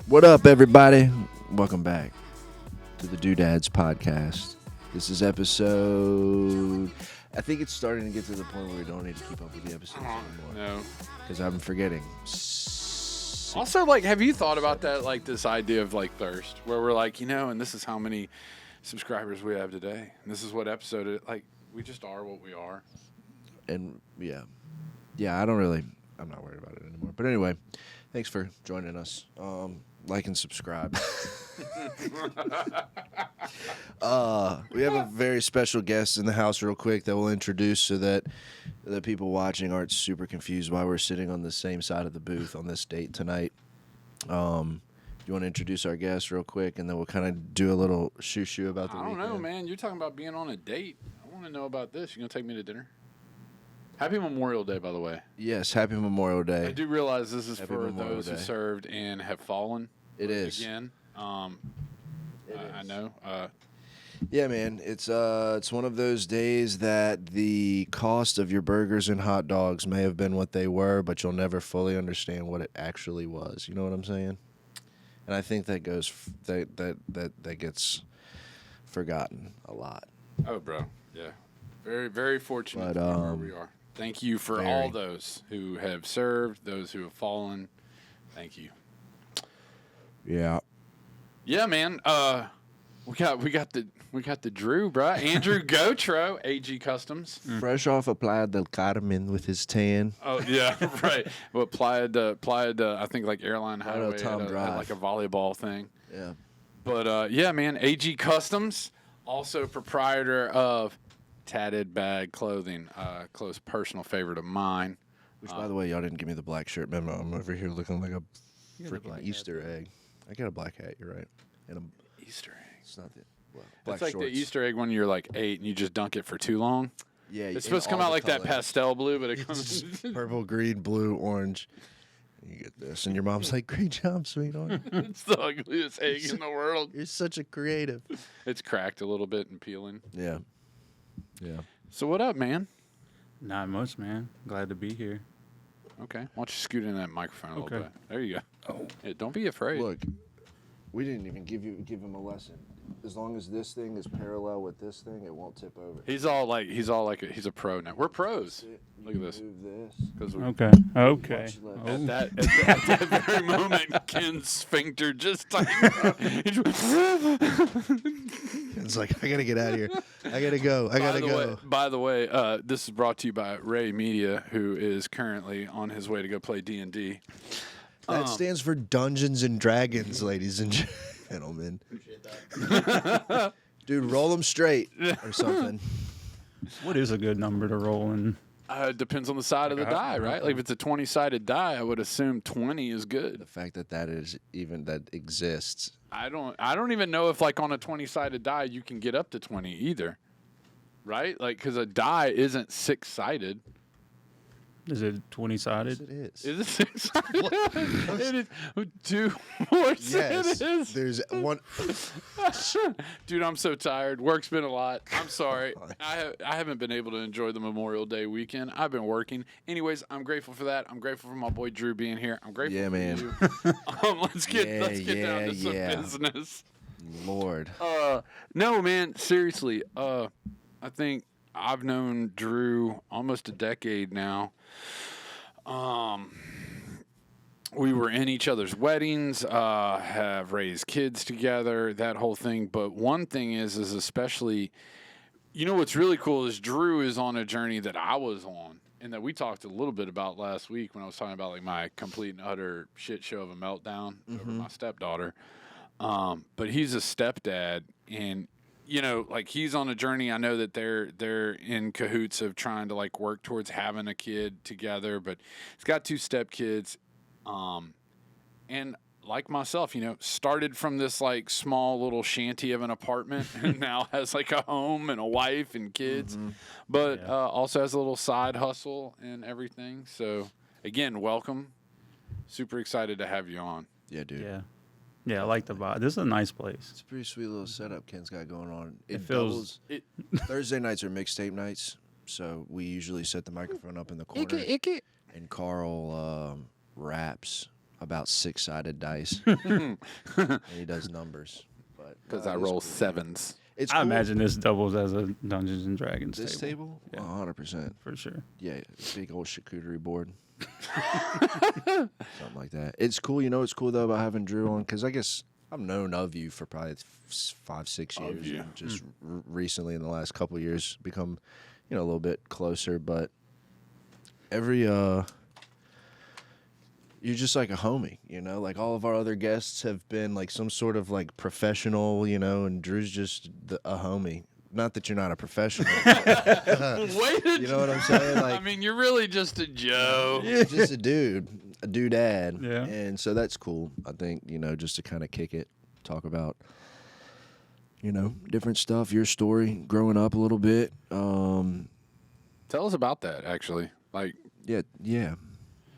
What up, everybody? Welcome back to the Doodads podcast. This is episode... I think it's starting to get to the point where we don't need to keep up with the episodes anymore. No. Because I'm forgetting. Also, like, have you thought about that, like, this idea of, like, thirst? Where we're like, you know, and this is how many subscribers we have today. And this is what episode it... Like, we just are what we are. And, yeah. Yeah, I'm not worried about it anymore. But anyway, thanks for joining us. Like and subscribe. We have a very special guest in the house real quick that we'll introduce so that the people watching aren't super confused why we're sitting on the same side of the booth on this date tonight. You want to introduce our guest real quick, and then we'll kind of do a little shoo-shoo about the weekend? I don't know, man. You're talking about being on a date. I want to know about this. You going to take me to dinner? Happy Memorial Day, by the way. Yes, happy Memorial Day. I do realize this is Happy for Memorial those Day. who served and have fallen. It is. Again. I know. Yeah, man. It's one of those days that the cost of your burgers and hot dogs may have been what they were, but you'll never fully understand what it actually was. You know what I'm saying? And I think that goes that gets forgotten a lot. Oh, bro. Yeah. Very, very fortunate But, to be where we are. Thank you for very. all those who have served, those who have fallen. Thank you. Yeah. Yeah, man. We got the Drew, bro. Andrew Gautreau, AG Customs. Fresh off of Playa del Carmen with his tan. Oh yeah, right. Well, Playa, I think like Airline Highway Tom had Drive. like a volleyball thing. Yeah. But yeah, man. AG Customs, also proprietor of Tatted Bad clothing, close personal favorite of mine. Which, by the way, y'all didn't give me the black shirt memo. I'm over here looking like a freaking Easter egg. I got a black hat. You're right. And a Easter egg. It's not the black It's like shorts. the Easter egg when you're like 8 and you just dunk it for too long. Yeah, It's supposed to come out like that pastel blue, but it comes purple, green, blue, orange. You get this, and your mom's like, "Great job, sweetheart. It's the ugliest egg in the world. You're such a creative." It's cracked a little bit and peeling. Yeah, yeah. So what up, man? Not much, man. Glad to be here. Okay, why don't you scoot in that microphone a little Okay. bit? There you go. Oh. Yeah, don't be afraid. Look, we didn't even give him a lesson. As long as this thing is parallel with this thing, it won't tip over. He's a pro now. We're pros. Look at this. Move this. Because Okay. Okay. Much less. Oh. at that very moment, Ken's sphincter just tightened. It's like, I gotta get out of here. I gotta go. I gotta go. By the way, this is brought to you by Ray Media, who is currently on his way to go play D&D. That stands for Dungeons and Dragons, ladies and gentlemen. Dude, roll them straight or something. What is a good number to roll in? It depends on the side of the die, right? Like if it's a 20-sided die, I would assume 20 is good. The fact that exists. I don't even know if like on a 20-sided die you can get up to 20 either, right? Like because a die isn't 6-sided. Is it Yes, 20-sided? it is. Is it 6-sided? It is 2 more. Yes, It is. there's one. Dude, I'm so tired. Work's been a lot. I'm sorry. I haven't been able to enjoy the Memorial Day weekend. I've been working. Anyways, I'm grateful for that. I'm grateful for my boy Drew being here. I'm grateful Yeah, for man. you. Let's get down to some business. Lord. No, man, seriously. I think I've known Drew almost a decade now. We were in each other's weddings, have raised kids together, that whole thing. But one thing is especially, you know, what's really cool is Drew is on a journey that I was on and that we talked a little bit about last week when I was talking about like my complete and utter shit show of a meltdown over my stepdaughter. But he's a stepdad, and you know, like he's on a journey. I know that they're in cahoots of trying to like work towards having a kid together, but he's got 2 stepkids. And like myself, you know, started from this like small little shanty of an apartment and now has like a home and a wife and kids, but also has a little side hustle and everything. So again, welcome. Super excited to have you on. Yeah, dude. Yeah. Yeah, I like the vibe. This is a nice place. It's a pretty sweet little setup Ken's got going on. It feels- Thursday nights are mixtape nights, so we usually set the microphone up in the corner, and Carl raps about 6-sided dice, and he does numbers. Because I roll sevens. It's I cool. imagine this doubles as a Dungeons and Dragons This table, Yeah. 100%. for sure. Yeah, big old charcuterie board. Something like that. It's cool. You know what's cool, though, about having Drew on? Because I guess I've known of you for probably 5-6 years. you. And just recently, in the last couple of years, become, a little bit closer. But you're just like a homie, Like all of our other guests have been like some sort of like professional, and Drew's just a homie. Not that you're not a professional. Wait, You know what I'm saying? Like, I mean, you're really just a Joe. just a doodad. Yeah. And so that's cool. I think, just to kind of kick it, talk about, different stuff, your story, growing up a little bit. Tell us about that, actually. Like Yeah.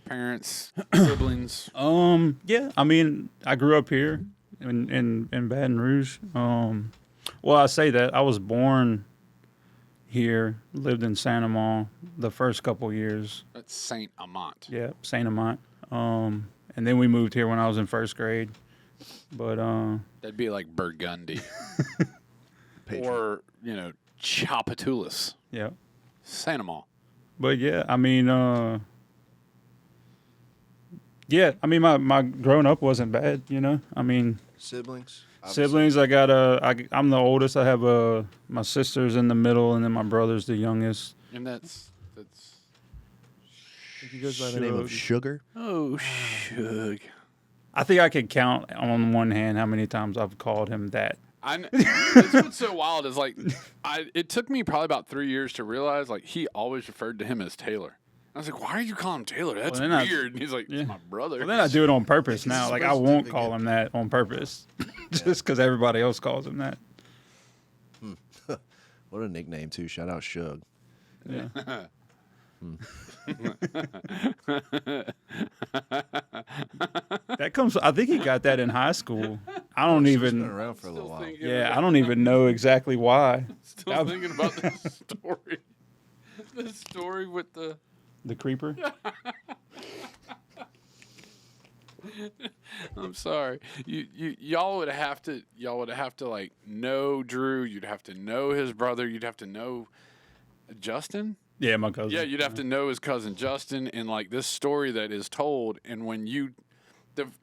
parents, siblings. Yeah. I mean, I grew up here in Baton Rouge. Well, I say that I was born here, lived in Santa Ma the first couple years. That's Saint Amant. Yeah, Saint Amant. And then we moved here when I was in first grade. But That'd be like Burgundy. Patriot. Or, Chapatulas. yeah. Santa Ma. But yeah, I mean, my growing up wasn't bad, I mean, Siblings? siblings. I'm the oldest. I have my sister's in the middle, and then my brother's the youngest. And that's He goes by the name of Sugar. oh shug. I think I could count on one hand how many times I've called him that. That's what's so wild is like, it took me probably about 3 years to realize like he always referred to him as Taylor. I was like, why are you calling him Taylor? That's Well, then weird. And he's like, Yeah. it's my brother. Well, then I do it on purpose Because now. it's Like I supposed to won't be call good. him that on purpose, just because everybody else calls him that. What a nickname, too. Shout out Shug. Yeah. That comes. I think he got that in high school. I don't It's been even. around for a little Still while. thinking Yeah, I don't even know exactly why. Still thinking about this story. The story with the The creeper. I'm sorry. Y'all would have to like know Drew, you'd have to know his brother, you'd have to know Justin? Yeah, my cousin. Yeah, you'd have to know his cousin Justin and like this story that is told and when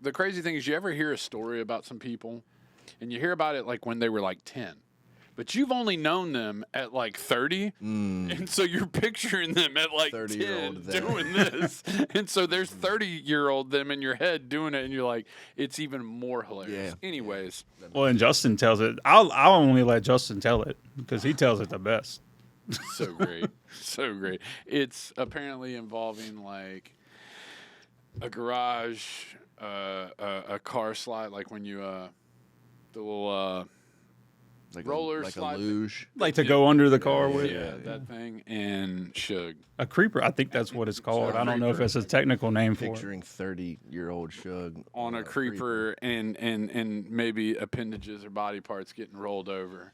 the crazy thing is you ever hear a story about some people and you hear about it like when they were like 10. But you've only known them at like 30, and so you're picturing them at like 10 30-year-old them. doing this. And so there's 30-year-old them in your head doing it, and you're like, it's even more hilarious. Yeah. Anyways, Well, and Justin tells it. I'll only let Justin tell it because he tells it the best. so great. So great. It's apparently involving like a garage, a car slide, like when you, the little, Like roller like slide a thing. luge. Like to go under the car with. yeah, that thing, and Shug. A creeper. I think that's what it's called. I don't know if it's a technical name for it. Picturing 30-year-old Shug On a creeper and maybe appendages or body parts getting rolled over.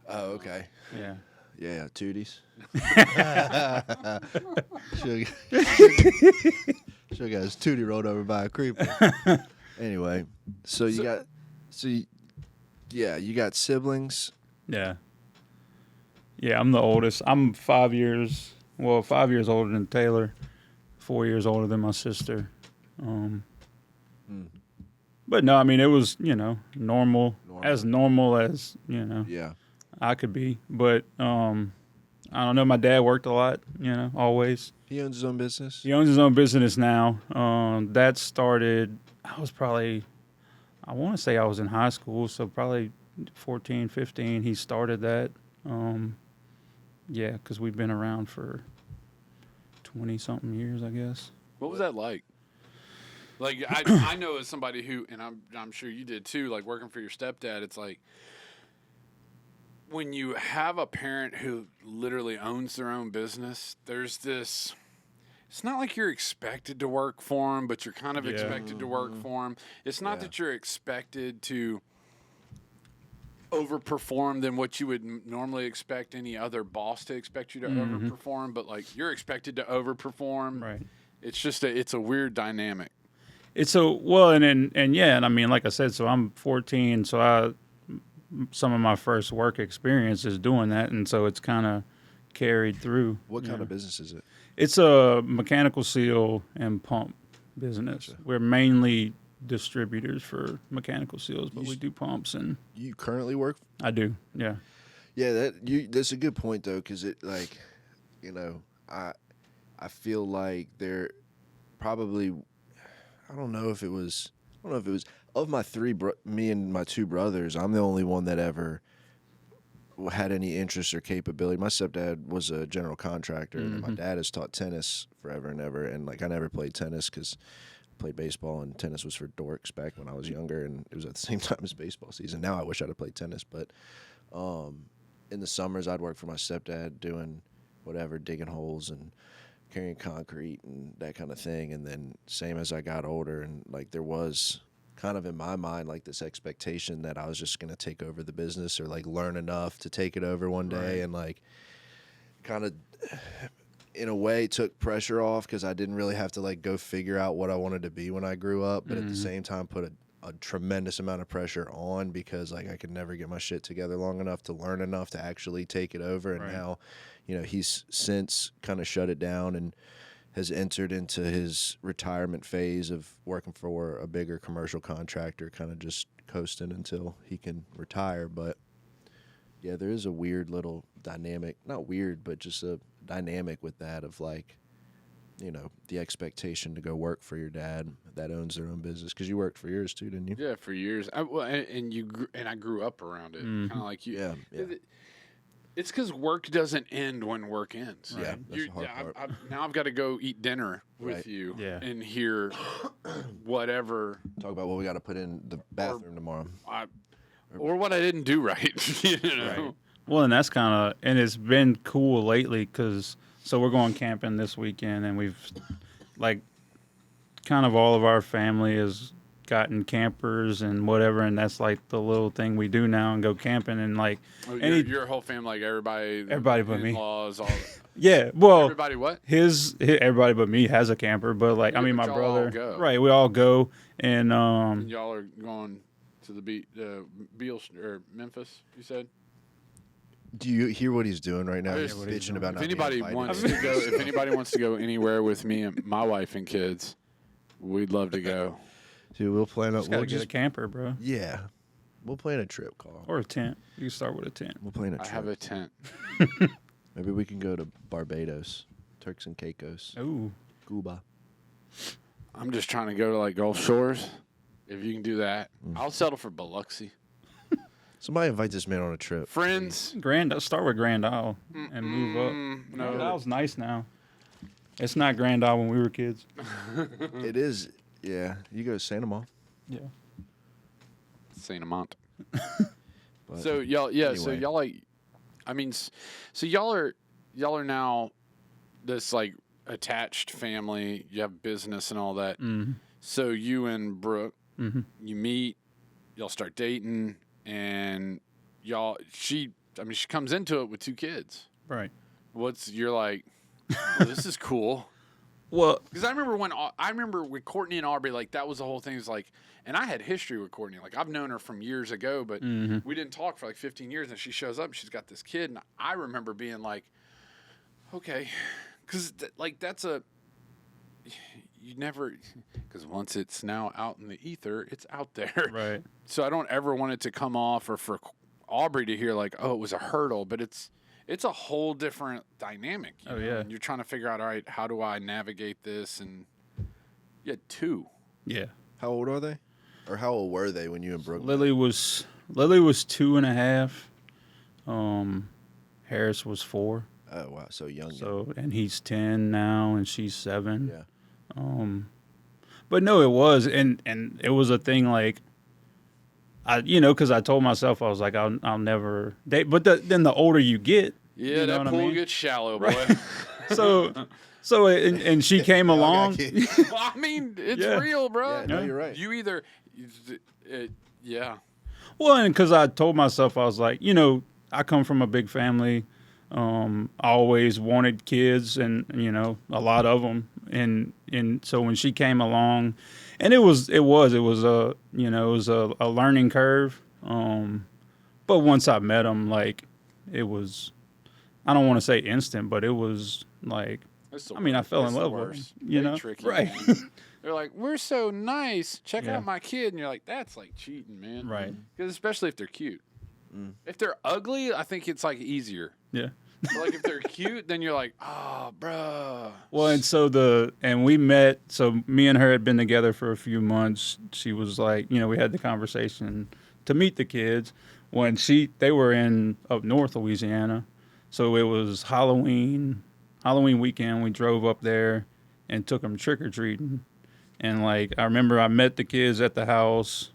Oh, okay. Yeah. Yeah, Tooties. Shug got his Tootie rolled over by a creeper. Anyway, you got siblings. Yeah. Yeah, I'm the oldest. I'm 5 years older than Taylor, 4 years older than my sister. But no, I mean, it was, normal. As normal as, Yeah. I could be. But I don't know. My dad worked a lot, always. He owns his own business. He owns his own business now. That started, I want to say I was in high school, so probably 14, 15. He started that. Yeah, because we've been around for 20-something years, I guess. What was that like? Like I know as somebody who, and I'm sure you did too. Like working for your stepdad, it's like when you have a parent who literally owns their own business. There's this. it's not like you're expected to work for them, but you're kind of Yeah. expected to work for them. It's not that you're expected to overperform than what you would normally expect any other boss to expect you to overperform, but like you're expected to overperform. Right. It's just it's a weird dynamic. It's so well, and yeah, and I mean, like I said, so I'm 14, so some of my first work experience is doing that, and so it's kind of carried through. What kind of business is it? It's a mechanical seal and pump business. Gotcha. We're mainly distributors for mechanical seals, but we do pumps, and You currently work? I do, yeah. Yeah, that's a good point though, because it like, you know, I feel like there probably, I don't know if it was of my me and my two brothers, I'm the only one that ever had any interest or capability. My stepdad was a general contractor, and my dad has taught tennis forever and ever. And like I never played tennis because I played baseball, and tennis was for dorks back when I was younger, and it was at the same time as baseball season. Now I wish I'd have played tennis, but in the summers I'd work for my stepdad doing whatever, digging holes and carrying concrete and that kind of thing. And then same as I got older, and like there was kind of in my mind like this expectation that I was just going to take over the business or like learn enough to take it over one day. Right. And like kind of in a way took pressure off because I didn't really have to like go figure out what I wanted to be when I grew up, but at the same time put a tremendous amount of pressure on because like I could never get my shit together long enough to learn enough to actually take it over. And now, you know, he's since kind of shut it down and has entered into his retirement phase of working for a bigger commercial contractor, kind of just coasting until he can retire. But yeah, there is a weird little dynamic, not weird, but just a dynamic with that of like, you know, the expectation to go work for your dad that owns their own business. Because you worked for yours too, didn't you? Yeah, for years. I grew up around it, kind of like you. Yeah. It's because work doesn't end when work ends. Yeah, that's the hard part. Now I've got to go eat dinner with you and hear whatever. Talk about what we got to put in the bathroom tomorrow. Or what I didn't do right. You know? Right. Well, and that's kind of, and it's been cool lately because, so we're going camping this weekend, and we've, like, kind of all of our family has gotten campers and whatever, and that's like the little thing we do now and go camping and like. Your whole family, like everybody but me. In-laws, all. Yeah, well. Everybody what? Everybody but me has a camper, but like, I mean, my brother. All go. Right, we all go, and y'all are going to the beach, Beale or Memphis, you said? Do you hear what he's doing right now? He's bitching about not being invited. If anybody wants to go anywhere with me and my wife and kids, we'd love to go. Dude, we'll plan a get a camper, bro. Yeah. We'll plan a trip, Carl. Or a tent. You can start with a tent. We'll plan a trip. I have a tent. Maybe we can go to Barbados, Turks and Caicos. Ooh. Cuba. I'm just trying to go to like Gulf Shores. If you can do that, I'll settle for Biloxi. Somebody invite this man on a trip. Friends. Start with Grand Isle and move up. No. Grand Isle's nice now. It's not Grand Isle when we were kids. It is. Yeah. You go to Santa Monica. Yeah. Saint Amant. So y'all, anyway. So y'all like, I mean, so y'all are now this like attached family. You have business and all that. Mm-hmm. So you and Brooke, you meet, y'all start dating, and she comes into it with 2 kids. Right. You're like, well, this is cool. Well, because I remember with Courtney and Aubrey, like that was the whole thing. Is like, and I had history with Courtney. Like I've known her from years ago, but we didn't talk for like 15 years. And she shows up, and she's got this kid, and I remember being like, okay, because you never, because once it's now out in the ether, it's out there. Right. So I don't ever want it to come off, or for Aubrey to hear like, oh, it was a hurdle, but it's a whole different dynamic. You know? Yeah. And you're trying to figure out, all right, how do I navigate this? And you had 2. Yeah. How old are they? Or how old were they when you and Brooke? Lily was 2.5. Harris was 4. Oh wow, so young. So and he's 10 now, and she's 7. Yeah. But no, it was, and it was a thing like. Because I told myself, I was like, I'll never date. But then the older you get, yeah, that pool gets shallow, boy. Right. So and she came They all got along. kids. Well, I mean, it's Yeah. real, bro. Yeah, no, you're right. You either, yeah. Well, and because I told myself, I was like, I come from a big family. I always wanted kids, and a lot of them. And so when she came along, and it was a learning curve. But once I met him, like it was, I don't want to say instant, but it was like, I fell in love with him. They trick you, Right? man. They're like, we're so nice. Check Yeah. out my kid, and you're like, that's like cheating, man. Right. Because especially if they're cute. If they're ugly, I think it's like easier. Yeah. But like if they're cute, then you're like, oh, bro. Well, and we met. So me and her had been together for a few months. She was like, we had the conversation to meet the kids when they were in up north Louisiana. So it was Halloween weekend. We drove up there and took them trick or treating. And like I remember, I met the kids at the house,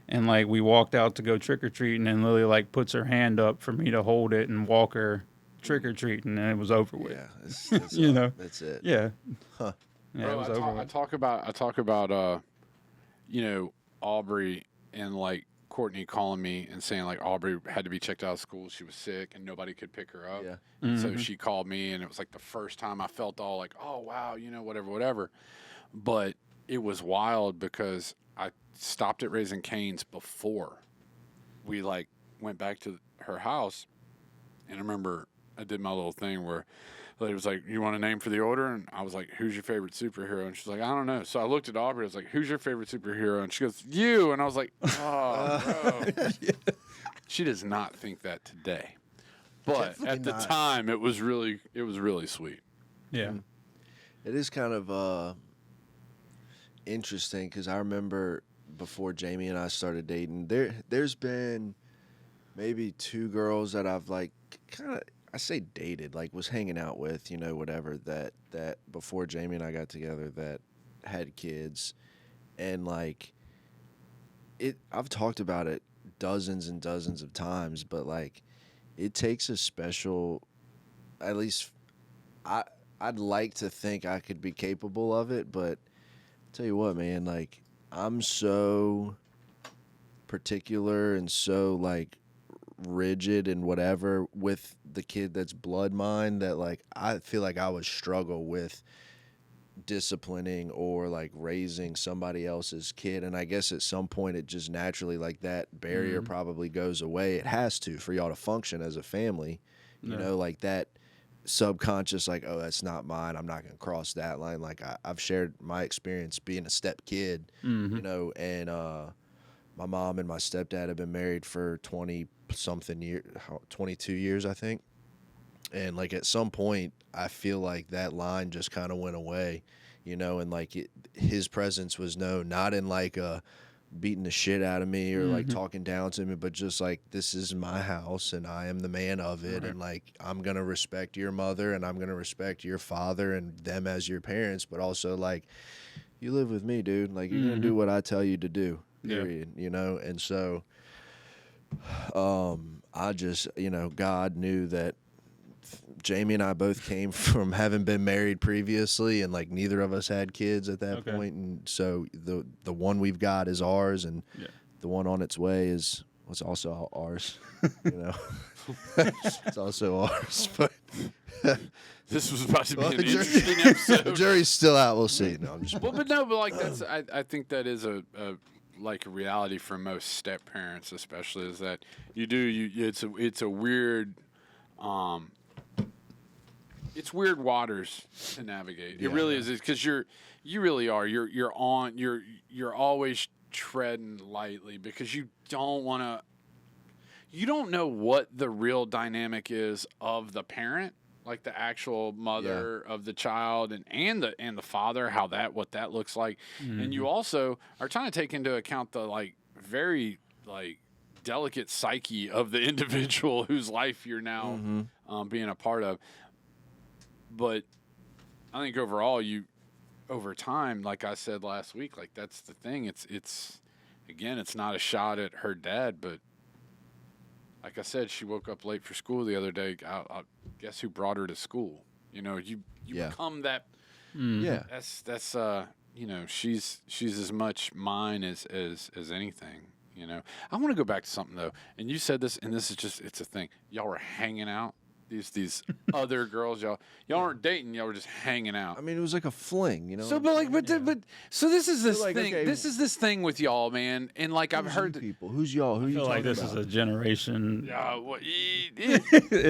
and like we walked out to go trick or treating, and Lily like puts her hand up for me to hold it and walk her trick or treating, and it was over with. Yeah, that's that's it. Yeah. Huh. Yeah, Bro, it was I over with. talk about Aubrey and like Courtney calling me and saying like Aubrey had to be checked out of school. She was sick and nobody could pick her up. Yeah. And so she called me, and it was like the first time I felt all like, oh wow, whatever. But it was wild because I stopped at Raising Cane's before we like went back to her house, and I remember I did my little thing where the lady was like, you want a name for the order? And I was like, who's your favorite superhero? And she's like, I don't know. So I looked at Aubrey. I was like, who's your favorite superhero? And she goes, you. And I was like, oh, bro. She does not think that today. But Definitely at the not. time, it was really sweet. Yeah. It is kind of interesting because I remember before Jamie and I started dating, there's been maybe two girls that I've like kind of, I say dated, like was hanging out with, whatever, that before Jamie and I got together that had kids. And like I've talked about it dozens and dozens of times, but like it takes a special, at least I'd like to think I could be capable of it, but tell you what, man, like I'm so particular and so like rigid and whatever with the kid that's blood mine that like I feel like I would struggle with disciplining or like raising somebody else's kid. And I guess at some point it just naturally, like, that barrier probably goes away. It has to, for y'all to function as a family, you know, like that subconscious, like, oh, that's not mine, I'm not gonna cross that line. Like I've shared my experience being a step kid, you know, and my mom and my stepdad have been married for 20 something years, 22 years, I think. And like at some point, I feel like that line just kind of went away, you know, and like his presence was known, not in like beating the shit out of me or like talking down to me, but just like, this is my house and I am the man of it. And like, I'm going to respect your mother and I'm going to respect your father and them as your parents, but also like, you live with me, dude. Like, you're going to do what I tell you to do, period, you know? And so, I just, you know, God knew that Jamie and I both came from having been married previously, and like neither of us had kids at that point. And so the one we've got is ours, and the one on its way was also ours. You know, it's also ours. But this was about to be an interesting episode. The jury's still out. We'll see. No, I'm just but like that's I think that is a like a reality for most step parents, especially, is that it's a weird. It's weird waters to navigate. It really is, because you really are. You're always treading lightly because you don't want to. You don't know what the real dynamic is of the parent, like the actual mother of the child, and the father, what that looks like, and you also are trying to take into account the like very like delicate psyche of the individual whose life you're now being a part of. But I think overall, over time, like I said last week, like that's the thing. It's again, it's not a shot at her dad, but like I said, she woke up late for school the other day. I guess who brought her to school? You know, you Yeah. become that. Yeah. That's you know, she's as much mine as anything. You know, I want to go back to something though, and you said this, and this is just it's a thing. Y'all were hanging out. These other girls, y'all weren't dating. Y'all were just hanging out. I mean, it was like a fling, you know. So, but like, but so this is this like, thing. okay. This is this thing with y'all, man. And like I've Who's heard you people. Who's y'all? Who I you feel like talking this about? is a generation.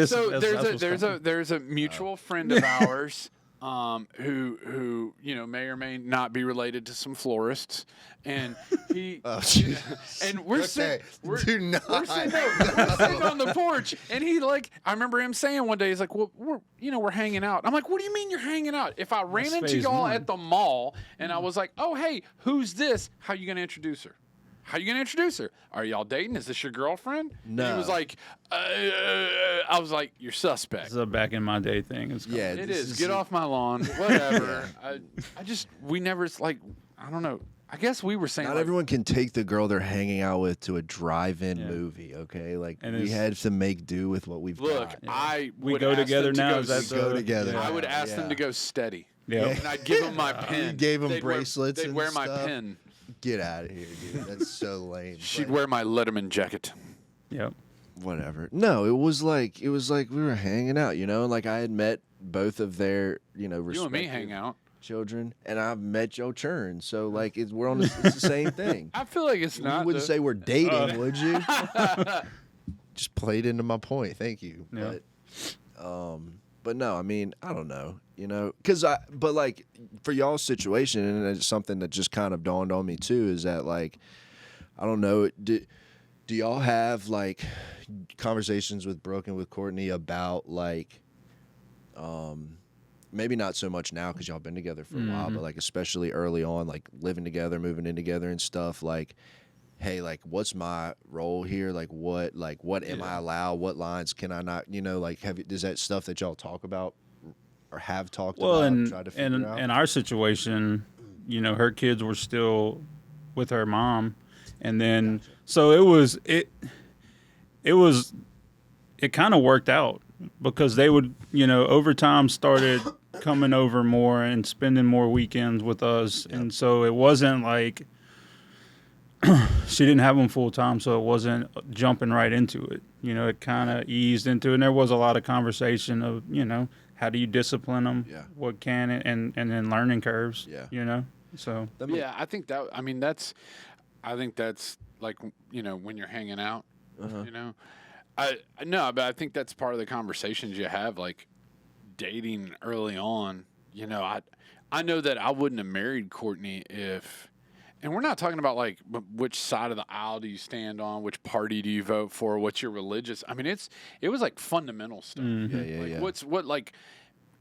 So That's there's a mutual friend of ours who you know may or may not be related to some florists, and he Oh, Jesus. and we're Okay, sitting we're sitting no. on the porch, and he like I remember him saying one day he's like, well we're hanging out. I'm like, what do you mean you're hanging out? If I ran That's into phase y'all one. at the mall and I was like, oh hey, who's this? How you gonna introduce her? How you gonna introduce her? Are y'all dating? Is this your girlfriend? No. And he was like, I was like, you're suspect. It's a back in my day thing. It's called. Yeah, It this is. Get off my lawn. Whatever. I just we never like I don't know. I guess we were saying Not like, everyone can take the girl they're hanging out with to a drive-in Yeah. movie, okay? Like, And we it's- had to make do with what we've look, got. I We would go ask together them to now. go Is that s- We go the- together. Yeah. I would ask Yeah. them to go steady. Yeah. And I'd give them my pin. gave 'em They'd bracelets They'd and wear my stuff? pin. Get out of here, dude. That's so lame. She'd But wear my Letterman jacket. Yep. whatever. No, it was like we were hanging out, you know? Like, I had met both of their, You and me respective hang out. children, and I've met Joe Churn. So, like, we're on it's the same thing. I feel like it's You not. wouldn't though. say we're dating, would you? Just played into my point. Thank you. Yeah. But no, I mean, I don't know, but like for y'all's situation, and it's something that just kind of dawned on me too, is that like, I don't know, do y'all have like conversations with Brooke and with Courtney about like, maybe not so much now because y'all been together for a while, but like especially early on, like living together, moving in together and stuff, like, hey, like, what's my role here? Like, what am I allowed? What lines can I not? Like, is that stuff that y'all talk about or have talked Well, about? and Try to figure out. in our situation, her kids were still with her mom, and then so it kind of worked out because they would over time started coming over more and spending more weekends with us, and so it wasn't like. She didn't have them full time, so it wasn't jumping right into it. It kind of eased into it. And there was a lot of conversation of, how do you discipline them? Yeah. What can it, and then learning curves. Yeah. So Yeah, I think that. I mean, I think that's like when you're hanging out. No, but I think that's part of the conversations you have, like dating early on. I know that I wouldn't have married Courtney if. And we're not talking about like which side of the aisle do you stand on, which party do you vote for, what's your religious. I mean, it was like fundamental stuff. Yeah. What like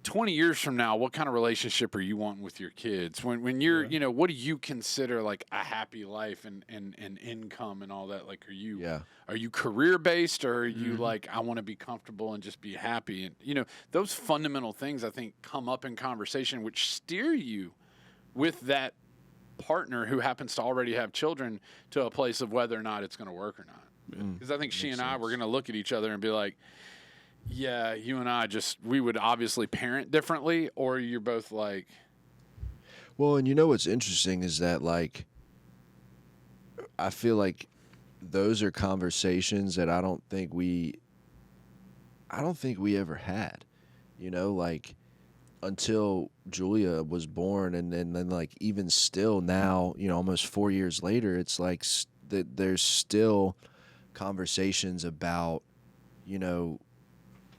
20 years from now, what kind of relationship are you wanting with your kids? When you're, what do you consider like a happy life and income and all that? Like, are you career based, or are you like, I want to be comfortable and just be happy? And those fundamental things I think come up in conversation, which steer you with that partner who happens to already have children to a place of whether or not it's going to work or not. Because I think she and I were going to look at each other and be like, yeah, you and I we would obviously parent differently, or you're both like. Well, and what's interesting is that like, I feel like those are conversations that I don't think we ever had, like, until Julia was born, and then like even still now, almost 4 years later, it's like there's still conversations about, and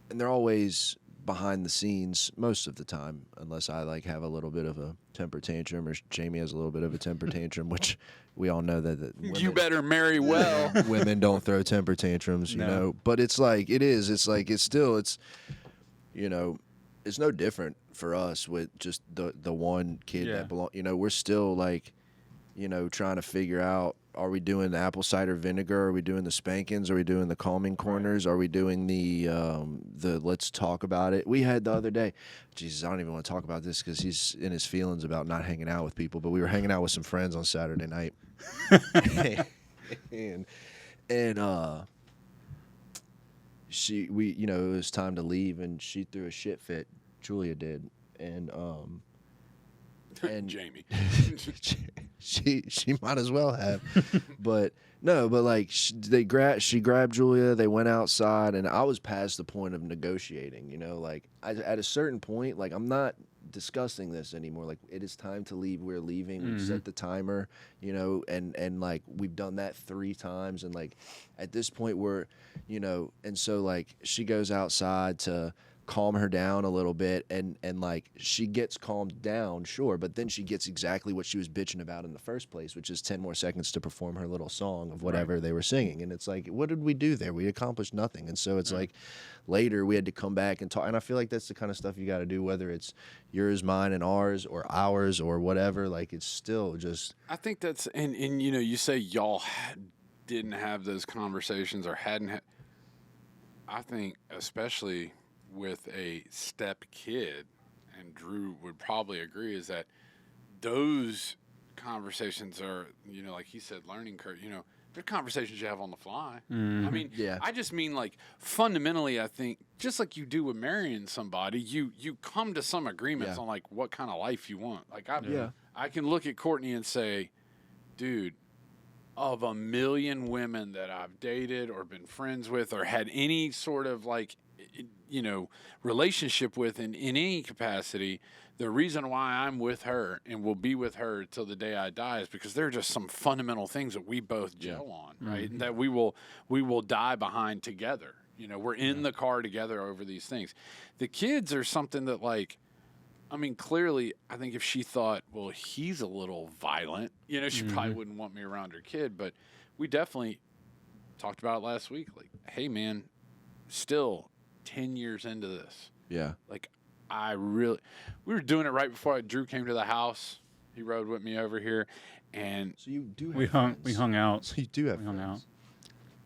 they're always behind the scenes most of the time, unless I like have a little bit of a temper tantrum, or Jamie has a little bit of a temper tantrum, which we all know that women, You better marry well. women don't throw temper tantrums, but it's still it's no different for us with just the one kid that belong. We're still like, trying to figure out, are we doing the apple cider vinegar? Are we doing the spankings? Are we doing the calming corners? Are we doing the let's talk about it? We had the other day, Jesus, I don't even want to talk about this because he's in his feelings about not hanging out with people, but we were hanging out with some friends on Saturday night. and it was time to leave, and she threw a shit fit Julia did, and Jamie. she might as well have, but no, but like she grabbed Julia. They went outside, and I was past the point of negotiating. You know, like at a certain point, like I'm not discussing this anymore. Like it is time to leave. We're leaving. We've set the timer. You know, and like we've done that 3 times, and like at this point we're, you know, and so like she goes outside to calm her down a little bit, and like she gets calmed down, sure, but then she gets exactly what she was bitching about in the first place, which is 10 more seconds to perform her little song of whatever they were singing. And it's like, what did we do there? We accomplished nothing. And so it's like later we had to come back and talk, and I feel like that's the kind of stuff you got to do, whether it's yours, mine, and ours, or ours, or whatever. Like it's still just, I think that's and you know, you say y'all didn't have those conversations or hadn't had. I think especially with a step kid, and Drew would probably agree, is that those conversations are, you know, like he said, learning curve. You know, they're conversations you have on the fly. I mean, I just mean like fundamentally, I think just like you do with marrying somebody, you come to some agreements on like what kind of life you want. Like I can look at Courtney and say, dude, of a million women that I've dated or been friends with or had any sort of like, you know, relationship with in any capacity, the reason why I'm with her and will be with her till the day I die is because there are just some fundamental things that we both gel on, right? And that we will die behind together. You know, we're in the car together over these things. The kids are something that, like, I mean, clearly, I think if she thought, well, he's a little violent, you know, she probably wouldn't want me around her kid. But we definitely talked about it last week. Like, hey, man, still 10 years into this. Yeah. Like, we were doing it right before Drew came to the house. He rode with me over here. And so you do have we hung out. So you do have we hung out.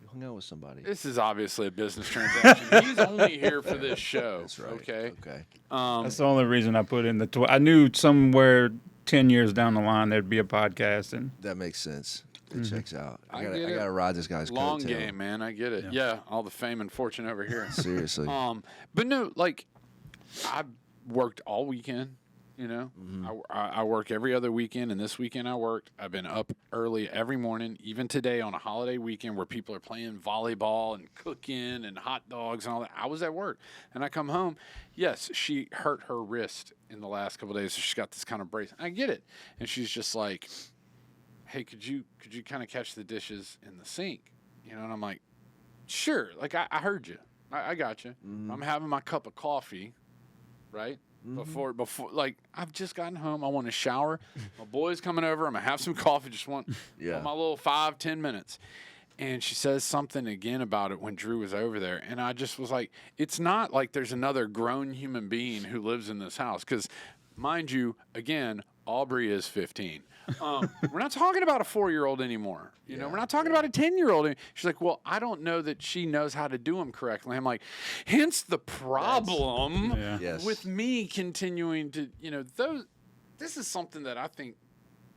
You hung out with somebody. This is obviously a business transaction. He's only here for this show. That's right. Okay. That's the only reason I put in the I knew somewhere 10 years down the line there'd be a podcast, and that makes sense. It checks out. I get it. gotta ride this guy's long coattail. game, man. I get it. Yeah, all the fame and fortune over here. Seriously. But no, like I worked all weekend. You know, I work every other weekend, and this weekend I worked. I've been up early every morning, even today on a holiday weekend where people are playing volleyball and cooking and hot dogs and all that. I was at work, and I come home. Yes, she hurt her wrist in the last couple of days, so she's got this kind of brace. I get it, and she's just like, hey, could you kind of catch the dishes in the sink? You know, and I'm like, sure. Like, I heard you. I got you. I'm having my cup of coffee, right? Before, like, I've just gotten home. I want to shower. My boy's coming over. I'm going to have some coffee. Just want my little 5-10 minutes. And she says something again about it when Drew was over there. And I just was like, it's not like there's another grown human being who lives in this house. Because, mind you, again, Aubrey is 15. We're not talking about a 4-year-old anymore. You know, we're not talking about a 10-year-old. She's like, well, I don't know that she knows how to do them correctly. I'm like, hence the problem with me continuing to, you know, this is something that I think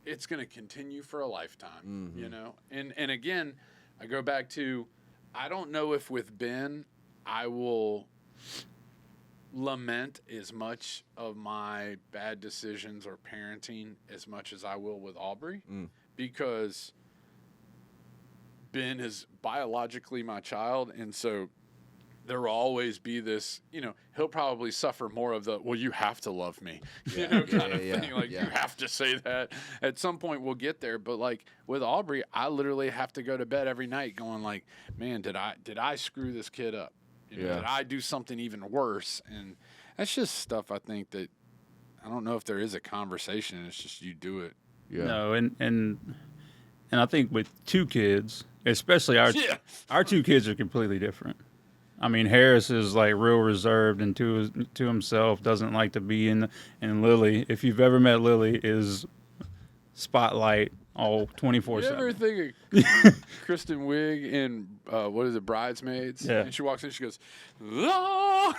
it's going to continue for a lifetime, you know? And again, I go back to, I don't know if with Ben, I will lament as much of my bad decisions or parenting as much as I will with Aubrey, because Ben is biologically my child, and so there will always be this, you know, he'll probably suffer more of the, well, you have to love me, you know, kind of thing. Like, you have to say that. At some point we'll get there, but like with Aubrey, I literally have to go to bed every night going like, man, did I screw this kid up? You know, did I do something even worse? And that's just stuff I think that I don't know if there is a conversation. It's just you do it. Yeah. No, and I think with 2 kids, especially our 2 kids are completely different. I mean, Harris is like real reserved and to himself, doesn't like to be in. And Lily, if you've ever met Lily, is spotlight all 24/7. You ever think of Kristen Wiig in what is it, Bridesmaids? Yeah. And she walks in, she goes, "Ah!"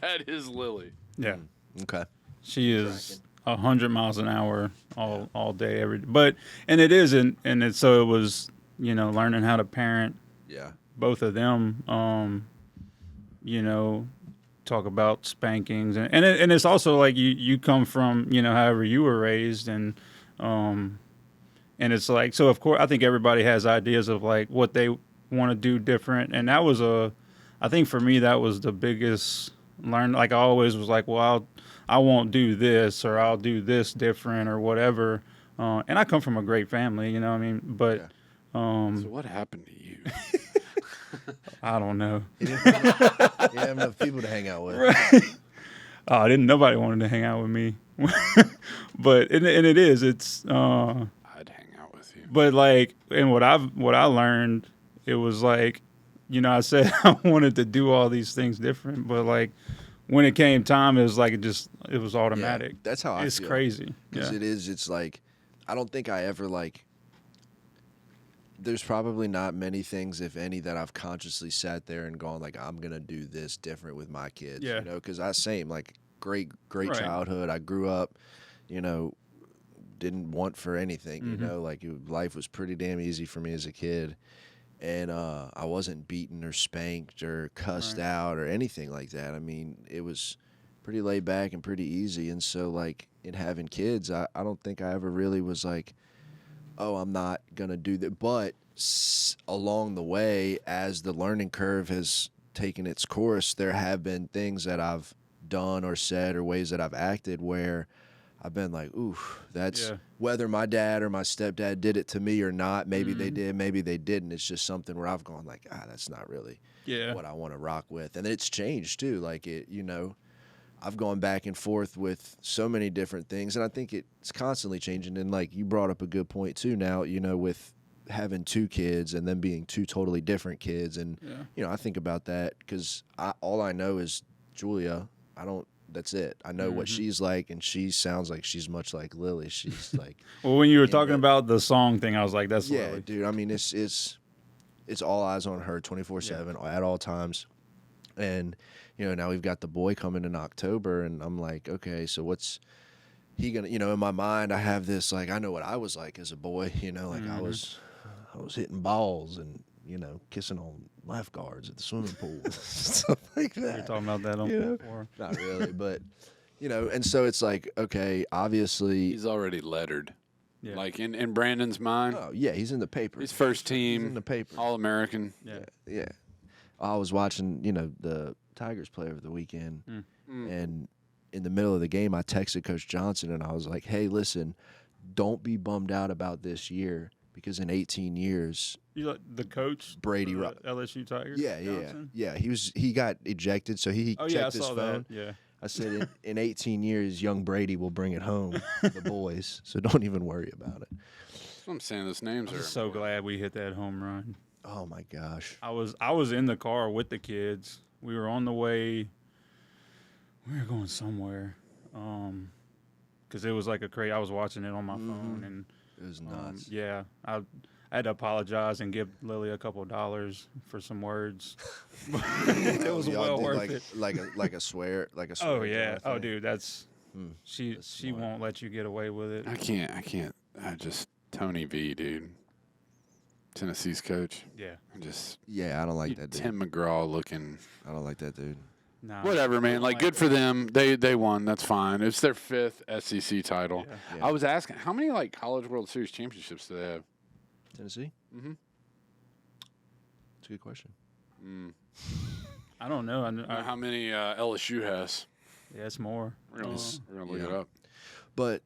That is Lily. Yeah. Okay. She is 100 miles an hour all day, every day. But and it isn't, and it so it was, you know, learning how to parent both of them, you know, talk about spankings, and it's also like you come from however you were raised, um, and it's like, so of course I think everybody has ideas of like what they want to do different, and that was I think for me that was the biggest learn. Like I always was like, well, I won't do this or I'll do this different or whatever. And I come from a great family, you know what I mean? But Yeah. So what happened to you? I don't know. You didn't have enough people to hang out with. Right. Oh, I didn't. Nobody wanted to hang out with me, but it's. I'd hang out with you. But like, and what I learned, it was like, I said I wanted to do all these things different, but like when it came time, it was like it was automatic. Yeah, that's how I It's feel. crazy. Because Yeah. it's like, I don't think I ever like, there's probably not many things, if any, that I've consciously sat there and gone like, I'm going to do this different with my kids. Yeah. Because like great Right. childhood. I grew up, didn't want for anything, like life was pretty damn easy for me as a kid. And I wasn't beaten or spanked or cussed Right. out or anything like that. I mean, it was pretty laid back and pretty easy. And so, like, in having kids, I don't think I ever really was like, oh, I'm not going to do that. But along the way, as the learning curve has taken its course, there have been things that I've done or said or ways that I've acted where I've been like, ooh, that's whether my dad or my stepdad did it to me or not. Maybe they did, maybe they didn't. It's just something where I've gone like, that's not really what I want to rock with. And it's changed too. Like I've gone back and forth with so many different things, and I think it's constantly changing. And like you brought up a good point too now, with having two kids and them being two totally different kids. And, I think about that because all I know is Julia. That's it. I know what she's like, and she sounds like she's much like Lily. She's like, Well, when you were talking about the song thing, I was like, that's yeah, Lily. dude. I mean, it's all eyes on her 24/7 at all times. And, now we've got the boy coming in October, and I'm like, okay, so what's he gonna, in my mind, I have this, like, I know what I was like as a boy, like I was hitting balls and, kissing on lifeguards at the swimming pool, stuff like that. We were talking about that on before. Not really, but, and so it's like, okay, obviously. He's already lettered. Yeah. Like in Brandon's mind, Oh, yeah, he's in the paper. he's first He's in team, the paper. All-American. Yeah. I was watching, the Tigers play over the weekend, and in the middle of the game, I texted Coach Johnson, and I was like, hey, listen, don't be bummed out about this year, because in 18 years, You like the coach, Brady for the Rupp. LSU Tigers. Yeah. Johnson? He got ejected, so he Oh checked yeah, I his saw phone. that. Yeah. I said, in 18 years, young Brady will bring it home, the boys, so don't even worry about it. That's what I'm saying. Those names I'm are so glad we hit that home run. Oh, my gosh. I was in the car with the kids. We were on the way. We were going somewhere, because it was like I was watching it on my phone, and It was nuts. I had to apologize and give Lily a couple of dollars for some words. It was Y'all well did worth it. like a swear, Oh yeah. jar Oh thing? dude, that's she smart. won't let you get away with it. I can't. Tony V, dude. Tennessee's coach. Yeah. Yeah, I don't like that dude. Tim McGraw looking. I don't like that dude. Nah. Whatever, man. Like, good for them. They won. That's fine. It's their 5th SEC title. Yeah. I was asking, how many like College World Series championships do they have? Tennessee? Mm-hmm. That's a good question. I don't know. I, How many LSU has? yeah, it's more. We're gonna look yeah. it up. But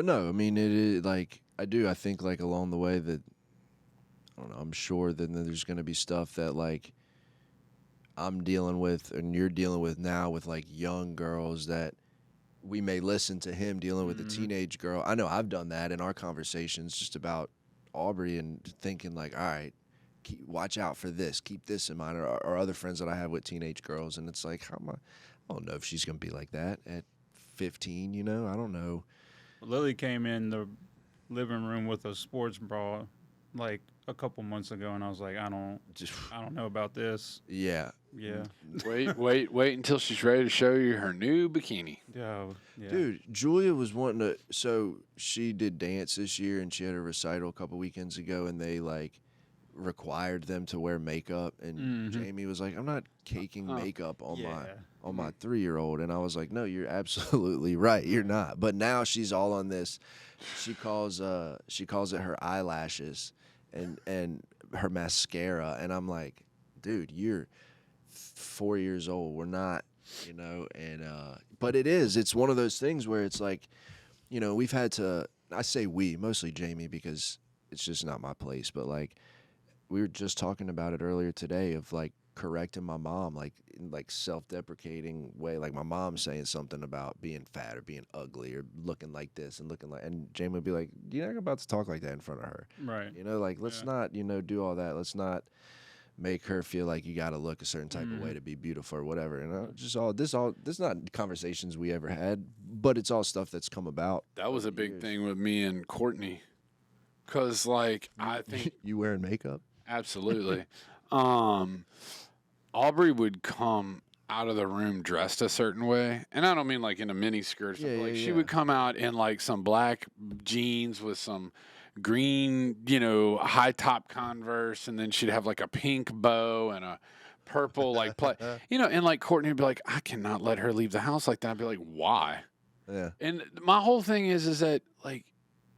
no, I mean, it is like, I think like along the way that, I don't know, I'm sure that there's going to be stuff that like I'm dealing with and you're dealing with now with like young girls that we may listen to him dealing with a teenage girl. I know I've done that in our conversations just about Aubrey and thinking like, all right, watch out for this, keep this in mind, or other friends that I have with teenage girls. And it's like, I don't know if she's going to be like that at 15, I don't know. Lily came in the living room with a sports bra like a couple months ago, and I was like, I don't know about this. Yeah. Yeah. Wait until she's ready to show you her new bikini. Yeah. Dude, Julia was wanting to, so she did dance this year and she had a recital a couple weekends ago and they like required them to wear makeup, and Jamie was like, I'm not caking makeup on my 3-year-old, and I was like, no, you're absolutely right, you're not. But now she's all on this. She calls it her eyelashes and her mascara, and I'm like, dude, you're 4 years old, we're not, and but it's one of those things where it's like, we've had to, I say we, mostly Jamie, because it's just not my place, but like we were just talking about it earlier today of like correcting my mom, like in like self-deprecating way, like my mom saying something about being fat or being ugly or looking like this and looking like, and Jamie would be like, you're not about to talk like that in front of her, Right? Like let's not do all that. Let's not make her feel like you got to look a certain type of way to be beautiful or whatever. And this not conversations we ever had, but it's all stuff that's come about. That was a big thing with me and Courtney, because like I think you wearing makeup. Absolutely. Aubrey would come out of the room dressed a certain way, and I don't mean like in a mini skirt. She would come out in like some black jeans with some green, high top Converse, and then she'd have like a pink bow and a purple like and like Courtney would be like, I cannot let her leave the house like that. I'd be like, why? Yeah. And my whole thing is that like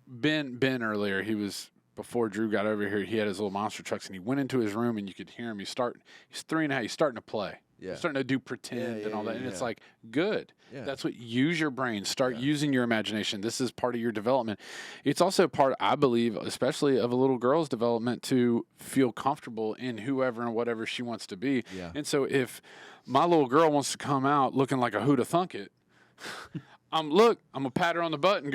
Ben earlier, he was. Before Drew got over here, he had his little monster trucks, and he went into his room, and you could hear him. He's 3.5. He's starting to play. Yeah. He's starting to do pretend and all that. And it's like, good. Yeah. That's what, use your brain. Start using your imagination. This is part of your development. It's also part, I believe, especially of a little girl's development, to feel comfortable in whoever and whatever she wants to be. Yeah. And so if my little girl wants to come out looking like a who'da thunk it, I'm gonna pat her on the butt and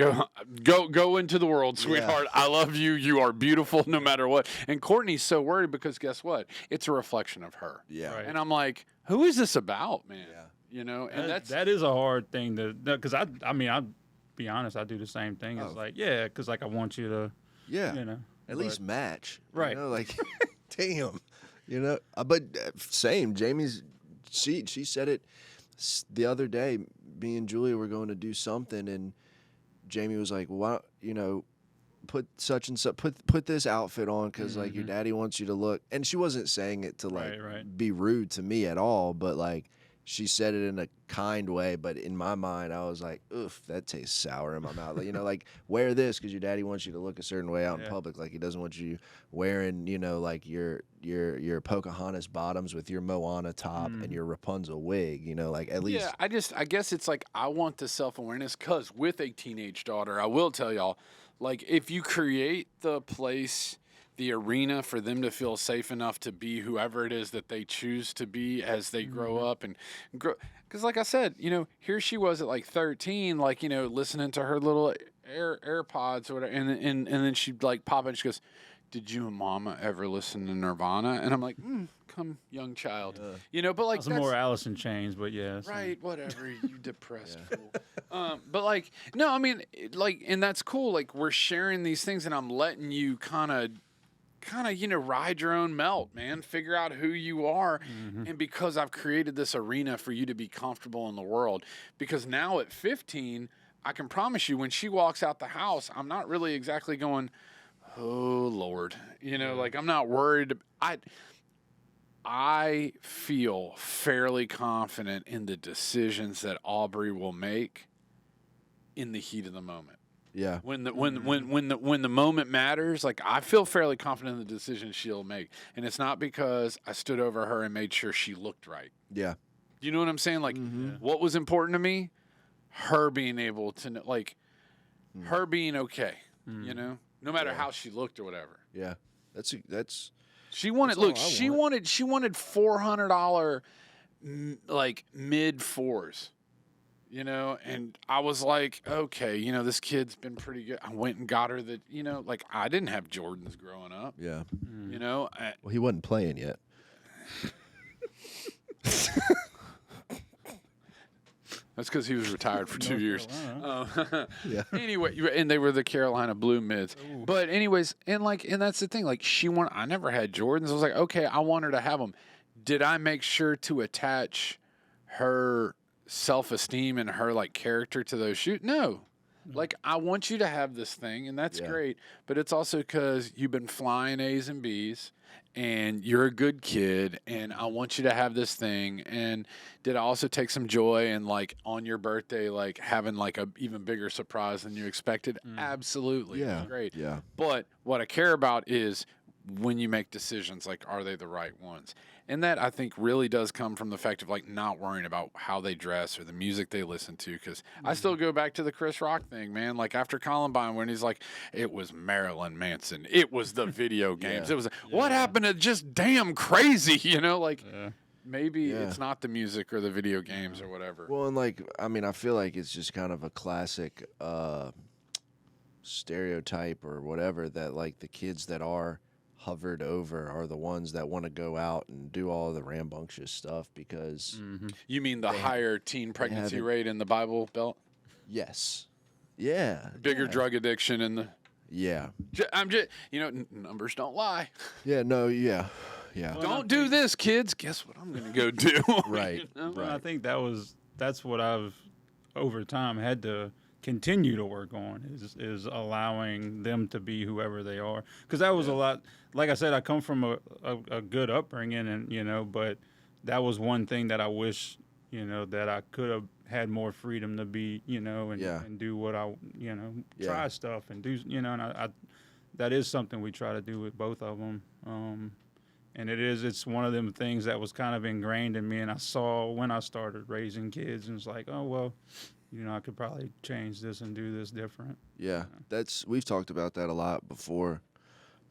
go into the world, sweetheart. Yeah. I love you. You are beautiful no matter what. And Courtney's so worried because guess what? It's a reflection of her. Yeah. Right. And I'm like, who is this about, man? Yeah. And that is a hard thing because I'll be honest, I do the same thing. It's like, because like I want you to, at least match, right? Like, damn, But same, Jamie's, she said it the other day. Me and Julia were going to do something, and Jamie was like, well, put such and such, put this outfit on because like your daddy wants you to look. And she wasn't saying it to like be rude to me at all, but like she said it in a kind way. But in my mind, I was like, oof, that tastes sour in my mouth. Like, like wear this because your daddy wants you to look a certain way out in public. Like he doesn't want you wearing, like your Pocahontas bottoms with your Moana top and your Rapunzel wig. Like at least. Yeah, I guess it's like I want the self-awareness because with a teenage daughter, I will tell y'all, like if you create the place, the arena for them to feel safe enough to be whoever it is that they choose to be as they grow up and grow. Because like I said, here she was at like 13, like, listening to her little AirPods or whatever. And then she'd like pop in and she goes, did you and Mama ever listen to Nirvana? And I'm like, come young child. But like some more Alice in Chains, but yeah. Right, whatever, you depressed fool. But like, no, I mean, like, and that's cool. Like we're sharing these things and I'm letting you kind of, ride your own melt, man. Figure out who you are. And because I've created this arena for you to be comfortable in the world. Because now at 15, I can promise you when she walks out the house, I'm not really exactly going, oh, Lord. Like I'm not worried. I feel fairly confident in the decisions that Aubrey will make in the heat of the moment. Yeah. When the moment matters, like I feel fairly confident in the decision she'll make, and it's not because I stood over her and made sure she looked right. Yeah. You know what I'm saying? Like what was important to me? Her being able to know, like her being okay. No matter how she looked or whatever. Yeah. That's. She wanted. Look, she wanted $400 like mid fours. And I was like, okay, this kid's been pretty good. I went and got her the, like I didn't have Jordans growing up. Yeah. Well, he wasn't playing yet. That's because he was retired for 2 years. Yeah. Anyway, and they were the Carolina Blue mids. Ooh. But anyways, and that's the thing. Like I never had Jordans. I was like, okay, I want her to have them. Did I make sure to attach her self-esteem and her like character to those shoes? No. Like, I want you to have this thing, and that's Yeah. great. But it's also because you've been flying A's and B's, and you're a good kid, and I want you to have this thing. And did I also take some joy in, like, on your birthday, like, having, like, a even bigger surprise than you expected? Absolutely. It was Yeah. great. Yeah. But what I care about is when you make decisions, like, are they the right ones? And that, I think, really does come from the fact of, like, not worrying about how they dress or the music they listen to. Because I still go back to the Chris Rock thing, man. Like, after Columbine, when he's like, it was Marilyn Manson, it was the video games, Yeah. it was what happened to just damn crazy, you know? Like, Yeah. maybe Yeah. it's not the music or the video games or whatever. Well, and like, I mean, I feel like it's just kind of a classic stereotype or whatever that like the kids that are hovered over are the ones that want to go out and do all the rambunctious stuff because You mean the higher teen pregnancy haven't- rate in the Bible Belt? yes, yeah, Bigger yeah. drug addiction in the. Yeah, I'm just, numbers don't lie. yeah, no, yeah, yeah, Well, Don't do this, kids. Guess what I'm going to go do? right, Well, I right, think that's what I've over time had to continue to work on is allowing them to be whoever they are, because that was a lot. Like I said, I come from a good upbringing, and but that was one thing that I wish that I could have had more freedom to be and, Yeah. and do what I Yeah. try stuff and do and I that is something we try to do with both of them. And it's one of them things that was kind of ingrained in me, and I saw when I started raising kids, and it's like, oh well, I could probably change this and do this different. yeah. We've talked about that a lot before,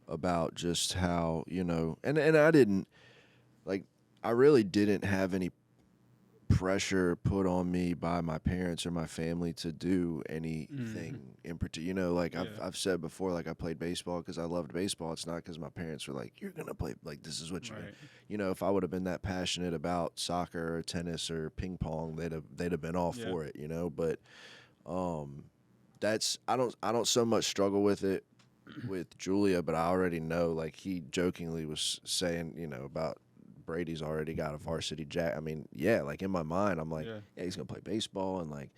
about just how and I didn't like I really didn't have any pressure put on me by my parents or my family to do anything in particular. Like Yeah. I've said before, like I played baseball because I loved baseball. It's not because my parents were like, "You're gonna play like this is what you're." Right. Gonna. If I would have been that passionate about soccer or tennis or ping pong, they'd have been all Yeah. for it. But that's I don't so much struggle with it with Julia, but I already know. Like he jokingly was saying, about. Brady's already got a varsity jack. I mean, yeah, like in my mind, I'm like, Yeah. yeah, he's gonna play baseball, and like,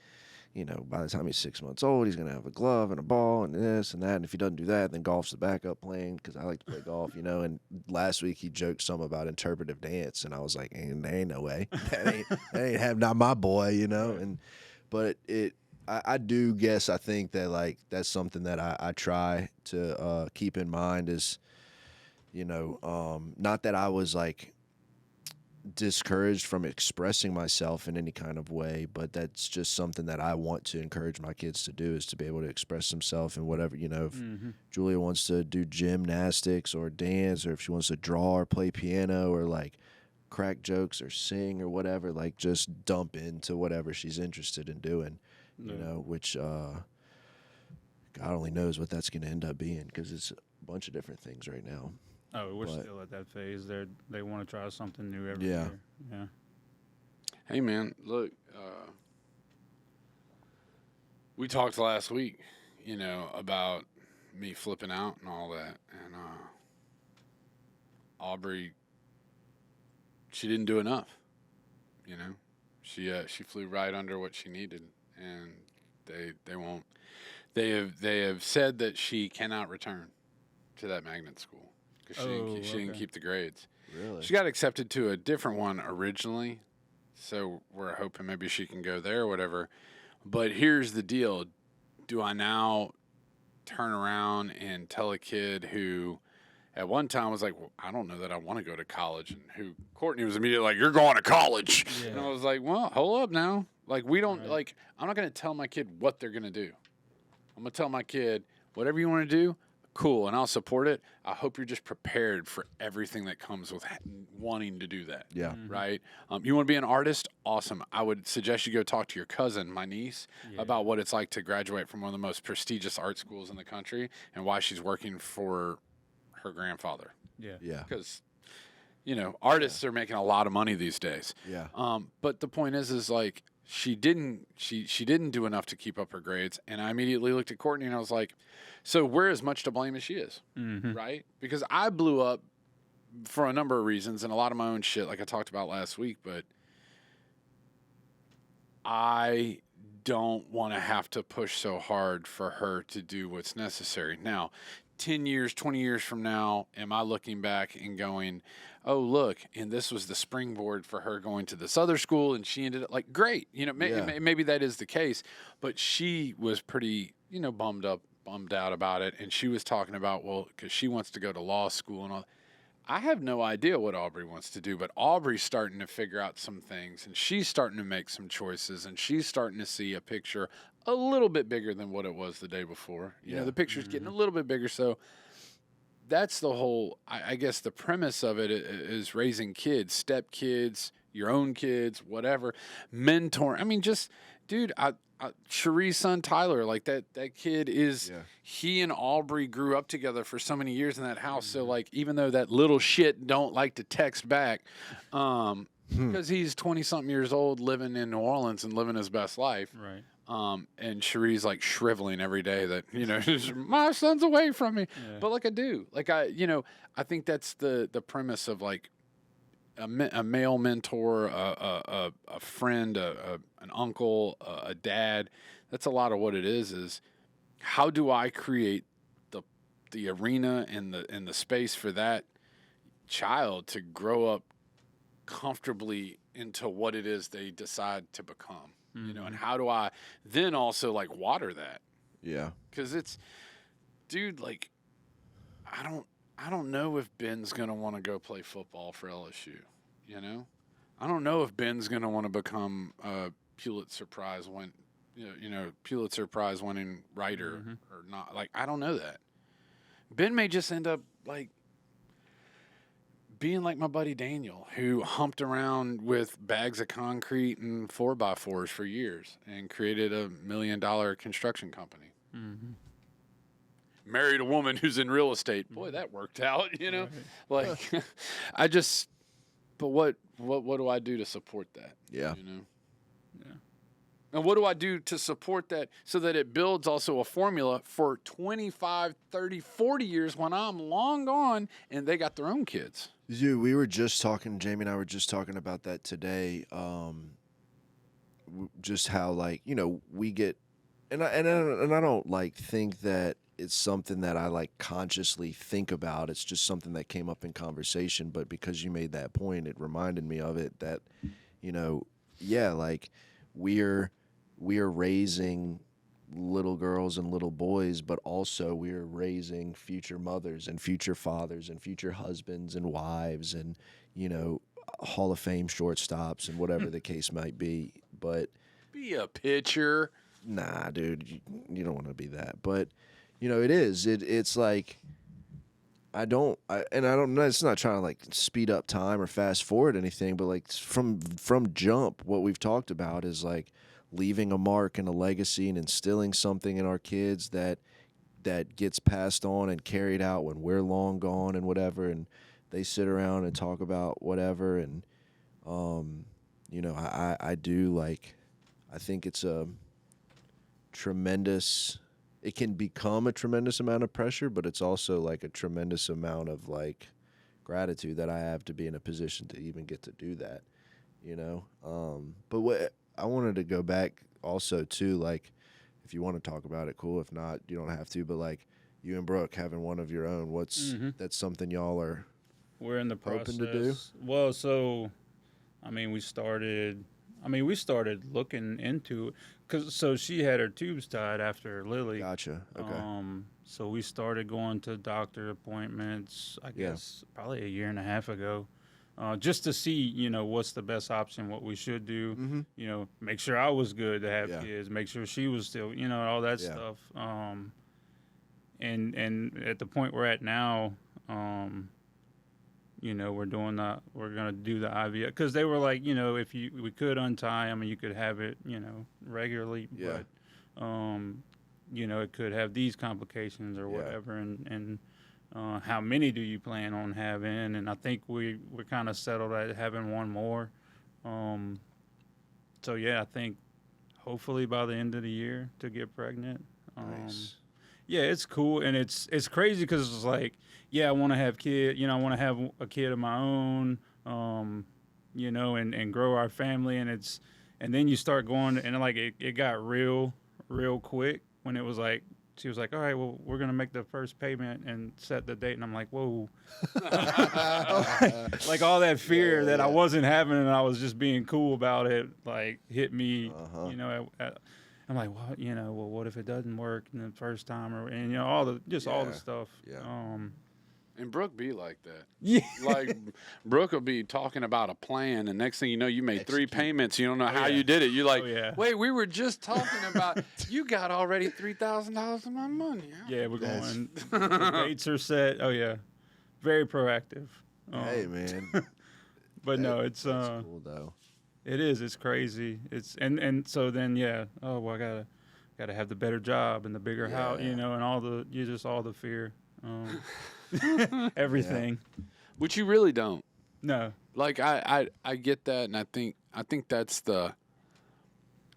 by the time he's 6 months old, he's gonna have a glove and a ball and this and that. And if he doesn't do that, then golf's the backup plan because I like to play golf, And last week he joked some about interpretive dance, and I was like, there ain't no way, not my boy, but I do guess I think that like that's something that I try to keep in mind is, not that I was like discouraged from expressing myself in any kind of way, but that's just something that I want to encourage my kids to do is to be able to express themselves in whatever, if Julia wants to do gymnastics or dance, or if she wants to draw or play piano or like crack jokes or sing or whatever, like just dump into whatever she's interested in doing, which God only knows what that's going to end up being because it's a bunch of different things right now. Oh, we're But- still at that phase. They want to try something new every Yeah. year. Yeah. Hey, man, look, we talked last week, about me flipping out and all that. And Aubrey, she didn't do enough, She flew right under what she needed, and they won't. They have said that she cannot return to that magnet school because she didn't okay. keep the grades. Really? She got accepted to a different one originally, so we're hoping maybe she can go there or whatever. But here's the deal. Do I now turn around and tell a kid who at one time was like, well, I don't know that I want to go to college, and who Courtney was immediately like, you're going to college. Yeah. And I was like, well, hold up now. Like, we don't, Right. like, I'm not going to tell my kid what they're going to do. I'm going to tell my kid, whatever you want to do, cool, and I'll support it. I hope you're just prepared for everything that comes with wanting to do that. Yeah. Right? You want to be an artist? Awesome. I would suggest you go talk to your cousin, my niece, about what it's like to graduate from one of the most prestigious art schools in the country and why she's working for her grandfather. Yeah. Yeah. Because, artists are making a lot of money these days. Yeah. But the point is like, she didn't do enough to keep up her grades, and I immediately looked at Courtney and I was like, so we're as much to blame as she is, right? Because I blew up for a number of reasons and a lot of my own shit, like I talked about last week, but I don't want to have to push so hard for her to do what's necessary. Now, 10 years, 20 years from now, am I looking back and going, oh, look, and this was the springboard for her going to this other school, and she ended up like, great. You know, maybe that is the case, but she was pretty, bummed out about it. And she was talking about, well, because she wants to go to law school and all. I have no idea what Aubrey wants to do, but Aubrey's starting to figure out some things, and she's starting to make some choices, and she's starting to see a picture a little bit bigger than what it was the day before. You know, the picture's getting a little bit bigger. So that's the whole, I guess the premise of it is raising kids, step kids, your own kids, whatever, mentor. I mean, just, dude, Cherie's son Tyler, like that kid is, he and Aubrey grew up together for so many years in that house. So like, even though that little shit don't like to text back, because he's 20 something years old living in New Orleans and living his best life. Right. And Cherie's like shriveling every day that, my son's away from me. Yeah. But like I do, like I think that's the premise of like a male mentor, a friend, an uncle, a dad. That's a lot of what it is how do I create the arena and the space for that child to grow up comfortably into what it is they decide to become. And how do I then also like water that? Yeah. Because it's, dude, like, I don't know if Ben's going to want to go play football for LSU, I don't know if Ben's going to want to become a Pulitzer Prize Pulitzer Prize winning writer or not. Like, I don't know that. Ben may just end up like being like my buddy Daniel, who humped around with bags of concrete and 4x4s for years and created $1 million construction company. Married a woman who's in real estate. Boy, that worked out, Right. Like, but what do I do to support that? Yeah. Yeah. And what do I do to support that so that it builds also a formula for 25, 30, 40 years when I'm long gone and they got their own kids? Dude, we were just talking, Jamie and I were just talking about that today. Just how, like, we get, and I don't like think that it's something that I like consciously think about. It's just something that came up in conversation. But because you made that point, it reminded me of it that, like we're raising little girls and little boys, but also we're raising future mothers and future fathers and future husbands and wives and, Hall of Fame shortstops and whatever the case might be. But be a pitcher. Nah, dude, you don't want to be that. But, it is. It's like, I don't know. It's not trying to like speed up time or fast forward anything, but like from jump, what we've talked about is like leaving a mark and a legacy and instilling something in our kids that gets passed on and carried out when we're long gone and whatever, and they sit around and talk about whatever. And I do like, I think it's a tremendous, it can become a tremendous amount of pressure, but it's also like a tremendous amount of like gratitude that I have to be in a position to even get to do that, but what I wanted to go back also too, like, if you want to talk about it, cool. If not, you don't have to, but like you and Brooke having one of your own, that's something y'all are we're in the process hoping to do? Well, so we started looking into it so she had her tubes tied after Lily. Gotcha. Okay. So we started going to doctor appointments, I guess probably a year and a half ago, just to see, what's the best option, what we should do, make sure I was good to have kids, make sure she was still, all that stuff. And at the point we're at now, we're going to do the IVF because they were like, if we could untie them and you could have it, regularly, but, it could have these complications or whatever. And how many do you plan on having? And I think we're kind of settled at having one more. So I think hopefully by the end of the year to get pregnant. Nice. Yeah, it's cool, and it's crazy because it's like, I want to have kid, I want to have a kid of my own, and grow our family, and it's And then you start going, and like it got real quick when it was like, she was like, all right, well, we're going to make the first payment and set the date. And I'm like, whoa. Like all that fear that I wasn't having and I was just being cool about it, like hit me, you know, I'm like, well, you know, well, what if it doesn't work in the first time? And, you know, all the stuff. Yeah. And Brooke be like that. Yeah. Like, Brooke will be talking about a plan, and next thing you know, you made 3 payments. You don't know how you did it. You're like, wait, we were just talking about, you got already $3,000 of my money. Yeah, we're going. The dates are set. Oh, yeah. Very proactive. Hey, man. But no, it's cool, though. It is. It's crazy. It's and so then oh well, I gotta have the better job and the bigger house, you know, and all the fear, everything. Which you really don't. No. Like I get that, and I think that's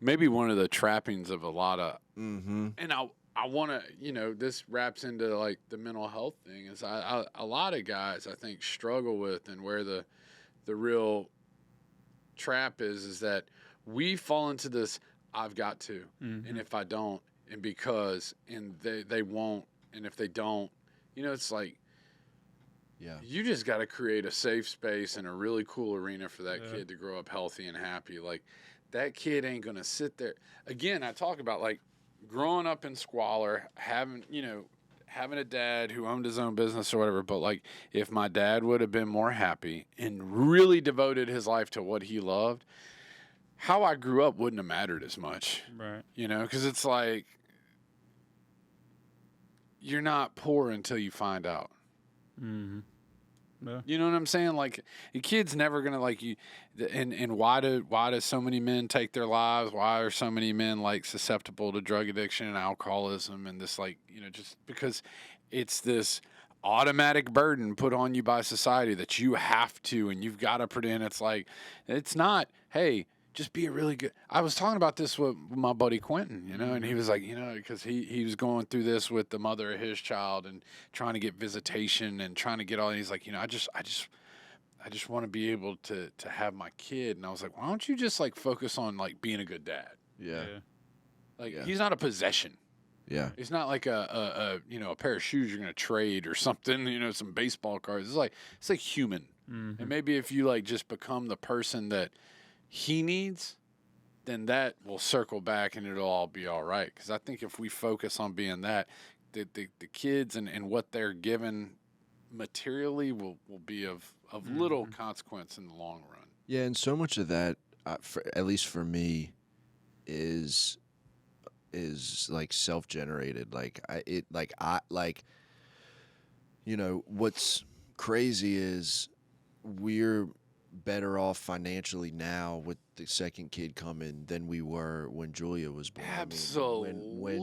maybe one of the trappings of a lot of. Mm-hmm. And I want to, you know, this wraps into like the mental health thing. Is a lot of guys I think struggle with, and where the real trap is that we fall into this I've got to, and if I don't, and because, and they won't, and if they don't, you know, it's like, you just got to create a safe space and a really cool arena for that kid to grow up healthy and happy. Like, that kid ain't gonna sit there. Again, I talk about like growing up in squalor, having a dad who owned his own business or whatever, but like if my dad would have been more happy and really devoted his life to what he loved, how I grew up wouldn't have mattered as much. Right. You know, because it's like you're not poor until you find out. Mm-hmm. Yeah. You know what I'm saying? Like, a kid's never gonna like you. And why do so many men take their lives? Why are so many men like susceptible to drug addiction and alcoholism and this, like, you know, just because it's this automatic burden put on you by society that you have to, and you've got to pretend. It's like, it's not, hey, just be a really good. I was talking about this with my buddy Quentin, you know, and he was like, you know, because he was going through this with the mother of his child and trying to get visitation and trying to get all. And he's like, you know, I just want to be able to have my kid. And I was like, why don't you just like focus on like being a good dad? Yeah. Like, he's not a possession. Yeah. It's not like a you know, a pair of shoes you're gonna trade or something. You know, some baseball cards. It's like human. Mm-hmm. And maybe if you like just become the person that he needs, then that will circle back and it'll all be all right. Because I think if we focus on being that, the kids and what they're given materially will be of little consequence in the long run. Yeah, and so much of that, at least for me, is like self-generated. You know, what's crazy is we're better off financially now with the second kid coming than we were when Julia was born. Absolutely.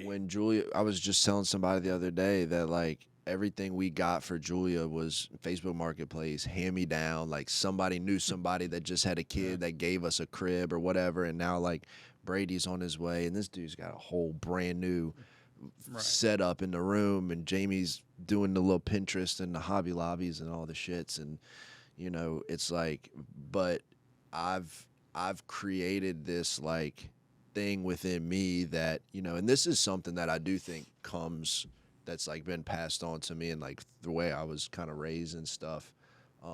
When Julia, I was just telling somebody the other day that like everything we got for Julia was Facebook Marketplace, hand me down. Like somebody knew somebody that just had a kid that gave us a crib or whatever, and now like Brady's on his way, and this dude's got a whole brand new setup in the room, and Jamie's doing the little Pinterest and the Hobby Lobbies and all the shits, and you know, it's like, but I've created this like thing within me that, you know, and this is something that I do think that's like been passed on to me and like the way I was kind of raised and stuff,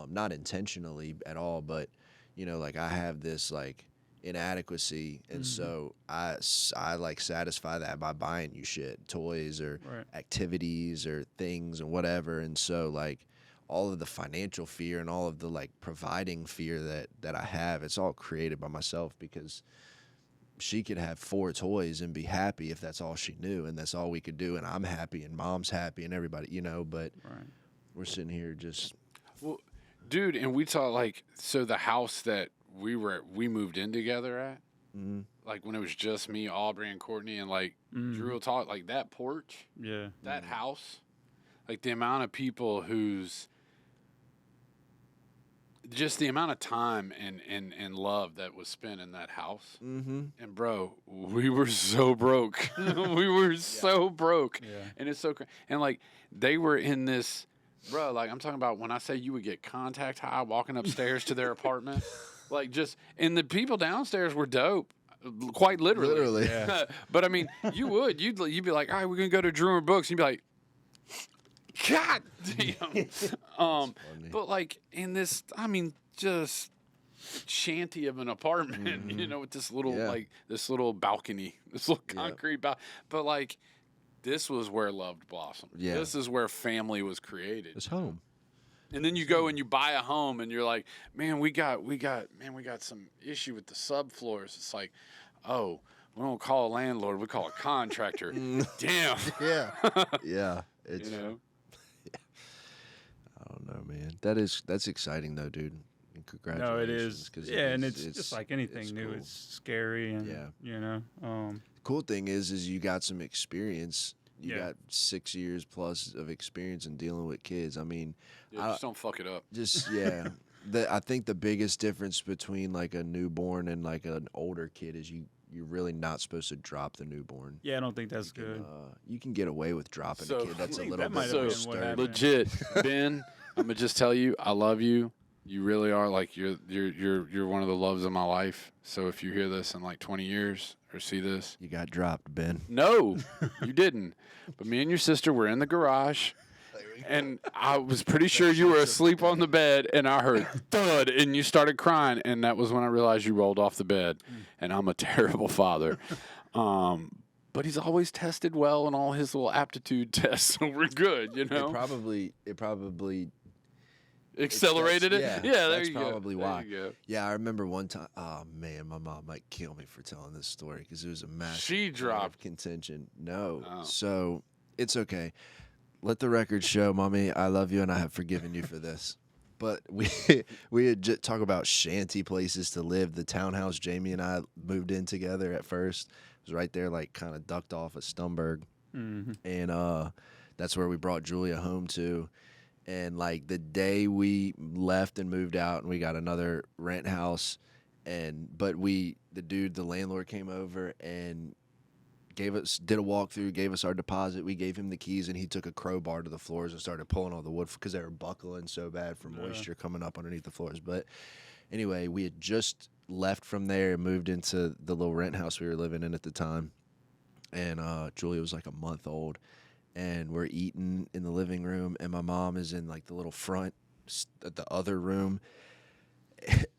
not intentionally at all, but you know, like I have this like inadequacy, and so I like satisfy that by buying you shit, toys or activities or things and whatever, and so like all of the financial fear and all of the like providing fear that I have, it's all created by myself, because she could have 4 toys and be happy if that's all she knew and that's all we could do, and I'm happy and mom's happy and everybody, you know, but we're sitting here just dude, and we talk like, so the house that we moved in together at, like when it was just me, Aubrey, and Courtney, and like Drew will talk, like that porch, that house, like the amount of people just the amount of time and love that was spent in that house. And bro, we were so broke. We were so broke. And it's so and like they were in this, bro, like I'm talking about when I say you would get contact high walking upstairs to their apartment. Like just, and the people downstairs were dope. Quite literally. Literally. Yeah. But I mean, you'd be like, all right, we're gonna go to Drew and Brooks. And you'd be like, God damn. But like in this, I mean, just shanty of an apartment, you know, with this little like this little balcony, this little concrete but like this was where love blossomed. Yeah. This is where family was created. It's home. And then you go and you buy a home and you're like, man, we got some issue with the subfloors. It's like, oh, we don't call a landlord, we call a contractor. Damn. Yeah. Yeah. It's, You know? I don't know, man. That's exciting though, dude. And congratulations. No, it is. 'cause Yeah, and it's just like anything new. cool. It's scary, and you know. Cool thing is you got some experience. You Yeah. got 6 years plus of experience in dealing with kids. I mean, Yeah, just don't fuck it up. just yeah. I think the biggest difference between like a newborn and like an older kid is you're really not supposed to drop the newborn. Yeah, I don't think that's good. You can get away with dropping So- a kid. That's a I think little that might bit have been what disturbing. happened. Legit, Ben. I'm gonna just tell you, I love you. You really are like you're one of the loves of my life. So if you hear this in like 20 years or see this, You got dropped, Ben. no, you didn't. But me and your sister were in the garage, and I was pretty sure you were asleep on the bed, and I heard thud, and you started crying, and that was when I realized you rolled off the bed, and I'm a terrible father. But he's always tested well in all his little aptitude tests, so we're good, you know. It probably Accelerated it. Yeah, there that's you go. probably There why. you go. Yeah, I remember one time. Oh man, my mom might kill me for telling this story because it was a massive She point of dropped. contention. No, Oh. so it's okay. Let the record show, mommy, I love you and I have forgiven you for this. But we had just talk about shanty places to live. The townhouse Jamie and I moved in together at first was right there, like kind of ducked off of Stumberg, and that's where we brought Julia home to. And like the day we left and moved out, and we got another rent house, but the landlord came over and did a walkthrough, gave us our deposit. We gave him the keys, and he took a crowbar to the floors and started pulling all the wood because they were buckling so bad from moisture coming up underneath the floors. But anyway, we had just left from there and moved into the little rent house we were living in at the time, and Julia was like a month old. And we're eating in the living room, and my mom is in like the little front, the other room,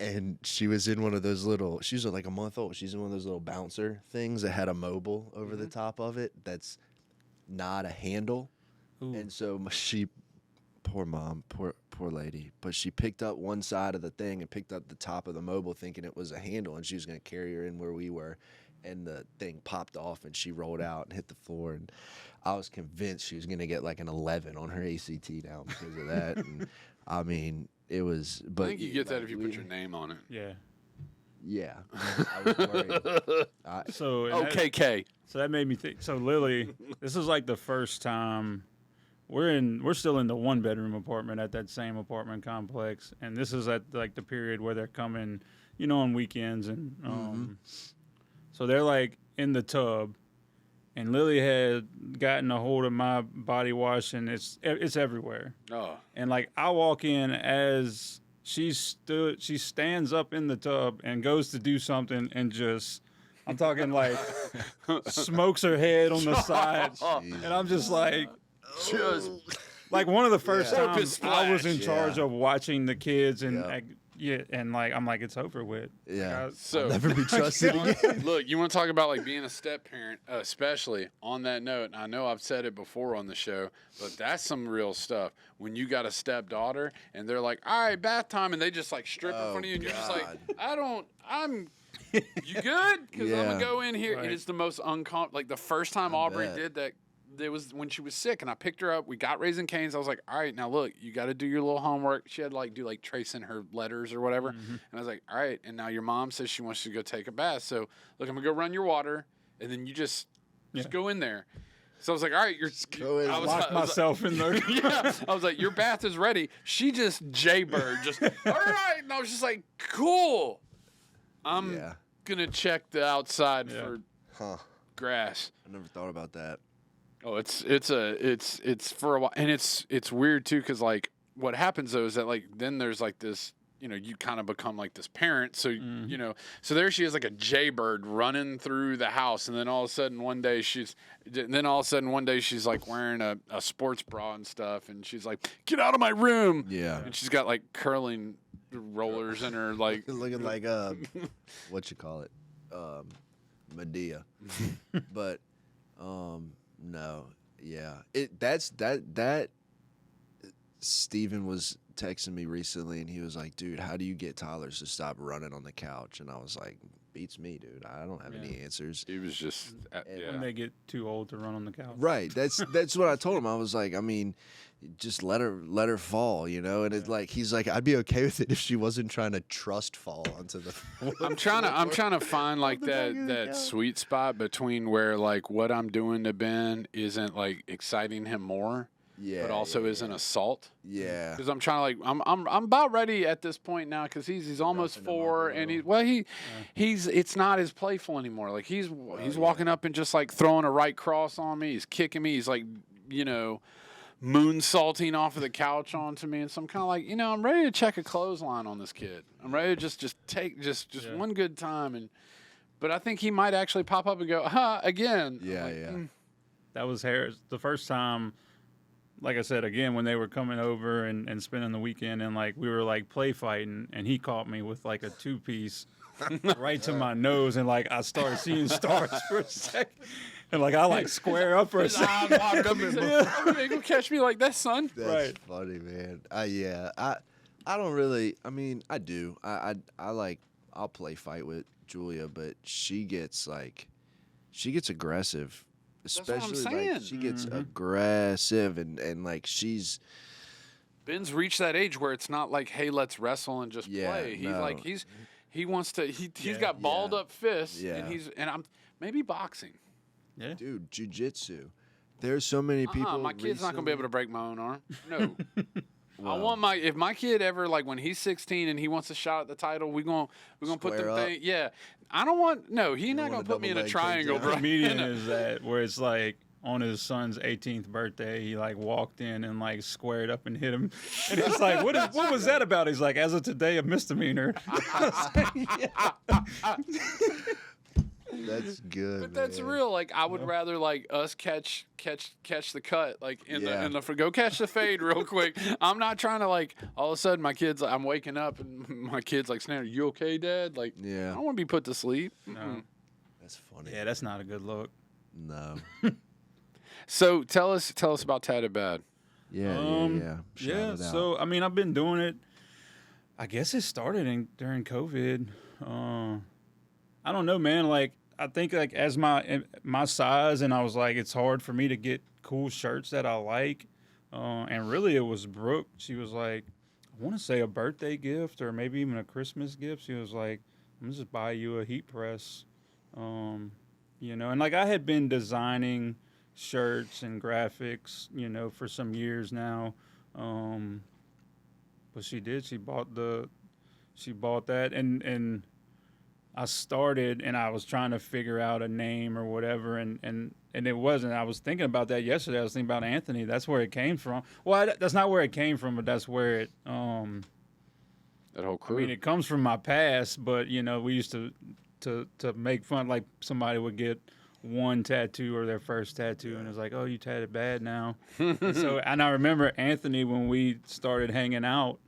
and she was in one of those little. She was like a month old. She's in one of those little bouncer things that had a mobile over the top of it. That's not a handle, and so poor mom, poor lady, but she picked up one side of the thing and picked up the top of the mobile, thinking it was a handle, and she was gonna carry her in where we were. And the thing popped off, and she rolled out and hit the floor. And I was convinced she was going to get like an 11 on her ACT now because of that. And I mean, it was. But I think you get that like, if you put your name on it. Yeah. Yeah, I was worried. So OKK. So that made me think. So Lily, this is like the first time we're still in the 1-bedroom apartment at that same apartment complex, and this is at like the period where they're coming, you know, on weekends, and so they're like in the tub, and Lily had gotten a hold of my body wash, and it's everywhere. Oh. And like I walk in as she stands up in the tub and goes to do something, and just I'm talking like smokes her head on the side, and I'm just like. Just Like one of the first Yeah. times Focus I was splash. in charge of watching the kids, and Yeah. and like I'm like it's over with. Yeah. Like, so Never be trusted again. Look, you want to talk about like being a step parent, especially on that note. And I know I've said it before on the show, but that's some real stuff. When you got a stepdaughter and they're like, "All right, bath time," and they just like strip in front of you, and you're just like, "I'm." You good? Because I'm Yeah. gonna go in here, Right. and it's the most like the first time Aubrey bet. did that. It was when she was sick, and I picked her up. We got Raising Cane's. I was like, all right, now look, you got to do your little homework. She had to like do like tracing her letters or whatever. And I was like, all right, and now your mom says she wants you to go take a bath. So look, I'm gonna go run your water, and then you just go in there. So I was like, all right, go in. I was, lock I was myself in there. yeah, I was like, your bath is ready. She just jaybird, just all right. And I was just like, cool. I'm Yeah. gonna check the outside Yeah. for grass. I never thought about that. Oh, it's for a while, and it's weird too, because like what happens though is that like then there's like this you kind of become like this parent. So, so there she is like a jaybird running through the house. And then all of a sudden one day she's like wearing a sports bra and stuff. And she's like, get out of my room. Yeah. And she's got like curling rollers in her, like looking like what you call it, Medea. But no, yeah, that Steven was texting me recently, and he was like, dude, how do you get Tyler to stop running on the couch? And I was like, beats me, dude. I don't have any answers. he was just When they get too old to run on the couch. Right. That's what I told him. I was like, I mean, just let her fall, And it's like, he's like, I'd be okay with it if she wasn't trying to trust fall onto the floor. I'm trying to find like that sweet spot between where like what I'm doing to Ben isn't like exciting him more. Yeah, but also isn't assault. Yeah, because I'm trying to like I'm about ready at this point now because he's almost 4 and he's it's not as playful anymore. Like he's walking up and just like throwing a right cross on me. He's kicking me. He's like moonsaulting off of the couch onto me, and so I'm kind of like I'm ready to check a clothesline on this kid. I'm ready to just take one good time but I think he might actually pop up and go again. Yeah. That was Harris the first time. Like I said, again, when they were coming over and spending the weekend, and like we were like play fighting, and he caught me with like a 2-piece right to my nose, and like I started seeing stars for a second, and like I like square up for a second. I'm gonna catch me like that, son. That's funny, man. I don't really. I mean, I do. I like. I'll play fight with Julia, but she gets aggressive. Especially like she gets aggressive and like she's Ben's reached that age where it's not like, hey, let's wrestle and just play. He's like he wants to he's got balled up fists and I'm maybe boxing. Yeah. Dude, jiu-jitsu. There's so many people. My kid's not gonna be able to break my own arm. No. I want if my kid ever like when he's 16 and he wants a shot at the title, we're gonna put the thing. Yeah, I don't want. No, he's not gonna put me in a triangle, bro. The comedian is that where it's like on his son's 18th birthday, he like walked in and like squared up and hit him, and it's like, what was that about? He's like, as of today, a misdemeanor. That's good. But that's real. Like I would rather like us catch the cut like in the go catch the fade real quick. I'm not trying to like all of a sudden I'm waking up and my kid's like, Snare, you okay, Dad? Like I don't want to be put to sleep. No. That's funny. Yeah, that's not a good look. No. So tell us about Tatted Bad. Yeah. So I mean, I've been doing it. I guess it started during COVID. I don't know, man. Like I think like as my size, and I was like, it's hard for me to get cool shirts that I like. And really, it was Brooke. She was like, I want to say a birthday gift or maybe even a Christmas gift. She was like, I'm gonna just buy you a heat press. And like I had been designing shirts and graphics, for some years now. But she bought that and I started and I was trying to figure out a name or whatever and it wasn't. I was thinking about that yesterday. I was thinking about Anthony. That's where it came from. Well, that's not where it came from, but that's where it that whole crew. I mean, it comes from my past, but we used to make fun, like somebody would get one tattoo or their first tattoo and it's like, oh, you tatted bad now. and I remember Anthony when we started hanging out,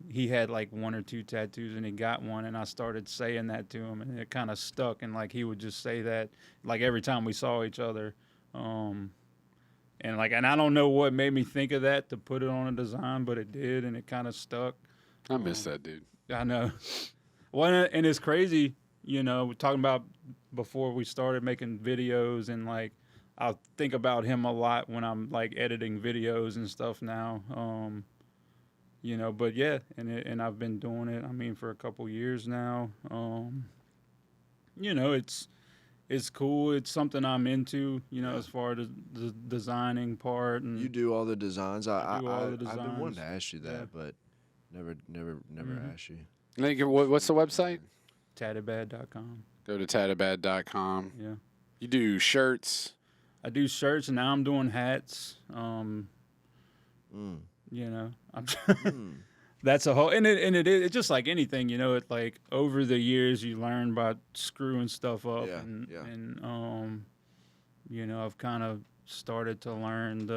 he had like 1 or 2 tattoos and he got one and I started saying that to him and it kind of stuck and like he would just say that like every time we saw each other. And I don't know what made me think of that to put it on a design, but it did and it kind of stuck. I miss that dude. I know. Well, and it's crazy, we're talking about before we started making videos and like I think about him a lot when I'm like editing videos and stuff now. But yeah, and I've been doing it, I mean, for a couple years now. It's cool. It's something I'm into, as far as the designing part. And you do all the designs. I do all the designs. I've been wanting to ask you that, but never asked you. What's the website? TattedBad.com. Go to tattedbad.com. Yeah. You do shirts. I do shirts, and now I'm doing hats. that's a whole, and it's just like anything, it like over the years you learn about screwing stuff up, Yeah, and yeah. I've kind of started to learn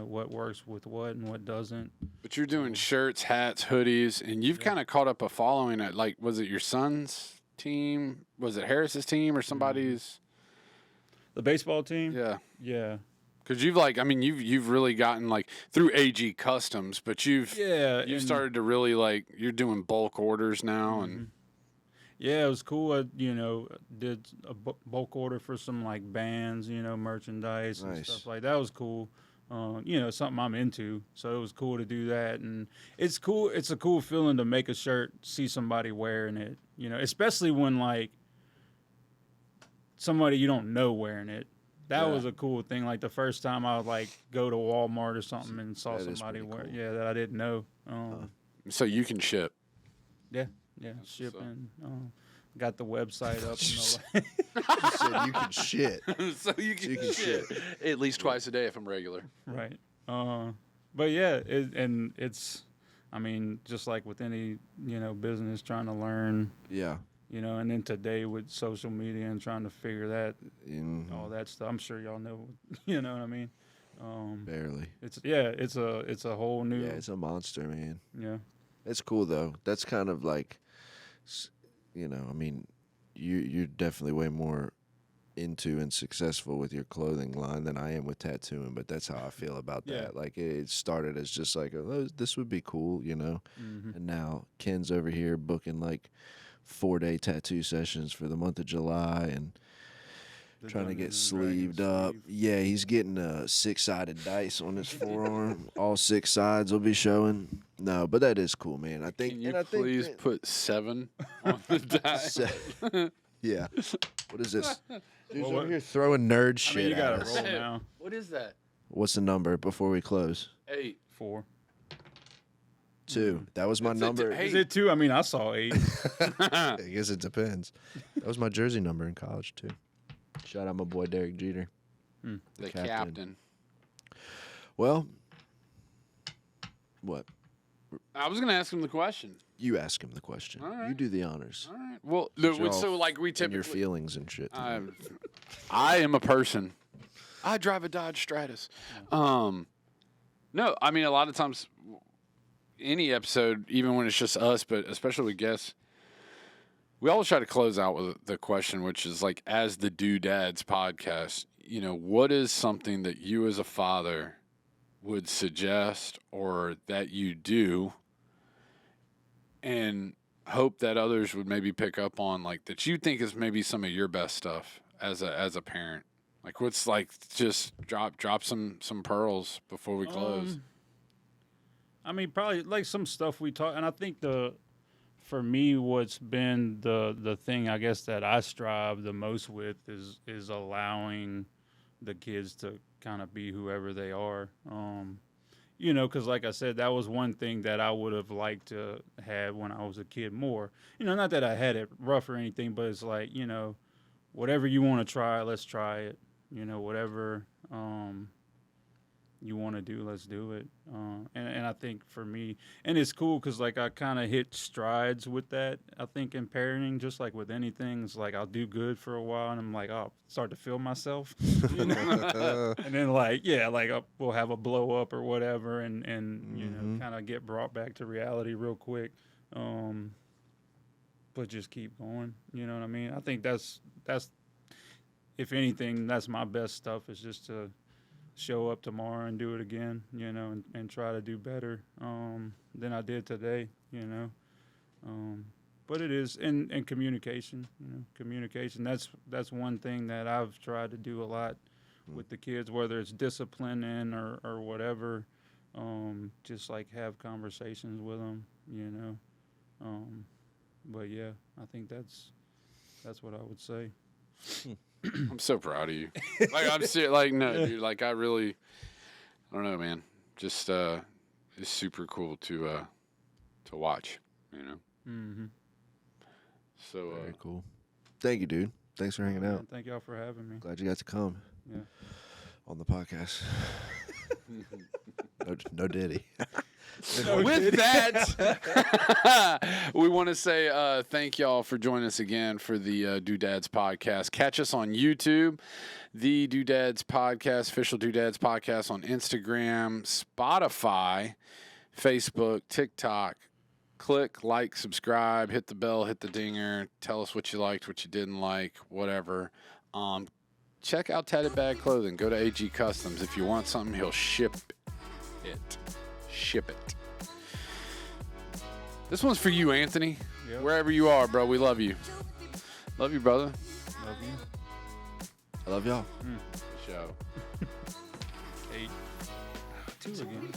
what works with what and what doesn't. But you're doing shirts, hats, hoodies, and you've kind of caught up a following at, like, was it your son's team? Was it Harris's team or somebody's? The baseball team? Yeah. Because you've really gotten, like, through AG Customs, but you've started to really, like, you're doing bulk orders now. And yeah, it was cool. I did a bulk order for some like bands, merchandise and stuff like that. Was cool. Something I'm into, so it was cool to do that. And it's cool. It's a cool feeling to make a shirt, see somebody wearing it, especially when like somebody you don't know wearing it. That was a cool thing. Like the first time I would like go to Walmart or something and saw somebody wear it, that I didn't know. So you can ship. Yeah, shipping. Got the website up. You said you can shit. So you can shit. At least twice a day if I'm regular. Right. But yeah, it's, just like with any, business, trying to learn. Yeah. And then today with social media and trying to figure that, all that stuff. I'm sure y'all know, you know what I mean? Barely. It's a whole new. Yeah, it's a monster, man. Yeah. It's cool though. That's kind of like, you're definitely way more into and successful with your clothing line than I am with tattooing, but that's how I feel about that. Yeah. Like it started as just like, oh, this would be cool, Mm-hmm. And now Ken's over here booking like 4-day tattoo sessions for the month of July and trying to get sleeved up. Yeah, he's getting a 6-sided dice on his forearm. All 6 sides will be showing. No, but that is cool, man. I think. Can you and I please think put 7 on the dice? yeah. What is this? Dude's over here throwing nerd shit you at gotta us. roll now. What is that? What's the number before we close? 8. 4. 2. That was my That's number. Hey. Is it 2? I saw 8. I guess it depends. That was my jersey number in college too. Shout out my boy Derek Jeter, The captain. Well, what? I was going to ask him the question. You ask him the question. All right. You do the honors. All right. Well, You're so all like we in typically. your feelings and shit. I am a person. I drive a Dodge Stratus. No, a lot of times, any episode, even when it's just us, but especially with guests, we always try to close out with the question, which is like, as the Doodads podcast, what is something that you as a father would suggest or that you do and hope that others would maybe pick up on, like, that you think is maybe some of your best stuff as a parent? Like, what's like, just drop some pearls before we close. Probably like some stuff we talk, and I think for me, what's been the thing I guess that I strive the most with is allowing the kids to kind of be whoever they are. Because like I said, that was one thing that I would have liked to have when I was a kid more. Not that I had it rough or anything, but it's like, whatever you want to try, let's try it. Whatever you want to do, let's do it. And I think for me, and it's cool because like I kind of hit strides with that. I think in parenting, just like with anything, it's like I'll do good for a while and I'm like, I'll start to feel myself, and then we'll have a blow up or whatever, and kind of get brought back to reality real quick. But just keep going. You know what I mean? I think that's if anything, that's my best stuff, is just to show up tomorrow and do it again, and try to do better than I did today, But it is in communication, communication. That's one thing that I've tried to do a lot with the kids, whether it's disciplining or whatever. Just like have conversations with them, But yeah, I think that's what I would say. I'm so proud of you. Like, I'm serious. Like, no, dude. Like, I don't know, man. Just it's super cool to watch. Mm-hmm. So very cool. Thank you, dude. Thanks for hanging out. Thank y'all for having me. Glad you got to come. Yeah. On the podcast. No Diddy. With that, we want to say thank y'all for joining us again for the Doodads podcast. Catch us on YouTube, the Doodads podcast, official Doodads podcast on Instagram, Spotify, Facebook, TikTok. Click, like, subscribe, hit the bell, hit the dinger. Tell us what you liked, what you didn't like, whatever. Check out Tatted Bad clothing. Go to AG Customs. If you want something, he'll ship it. Ship it. This one's for you, Anthony. Yep. Wherever you are, bro, we love you. Love you, brother. Love you. I love y'all. Show. 8. 2 again.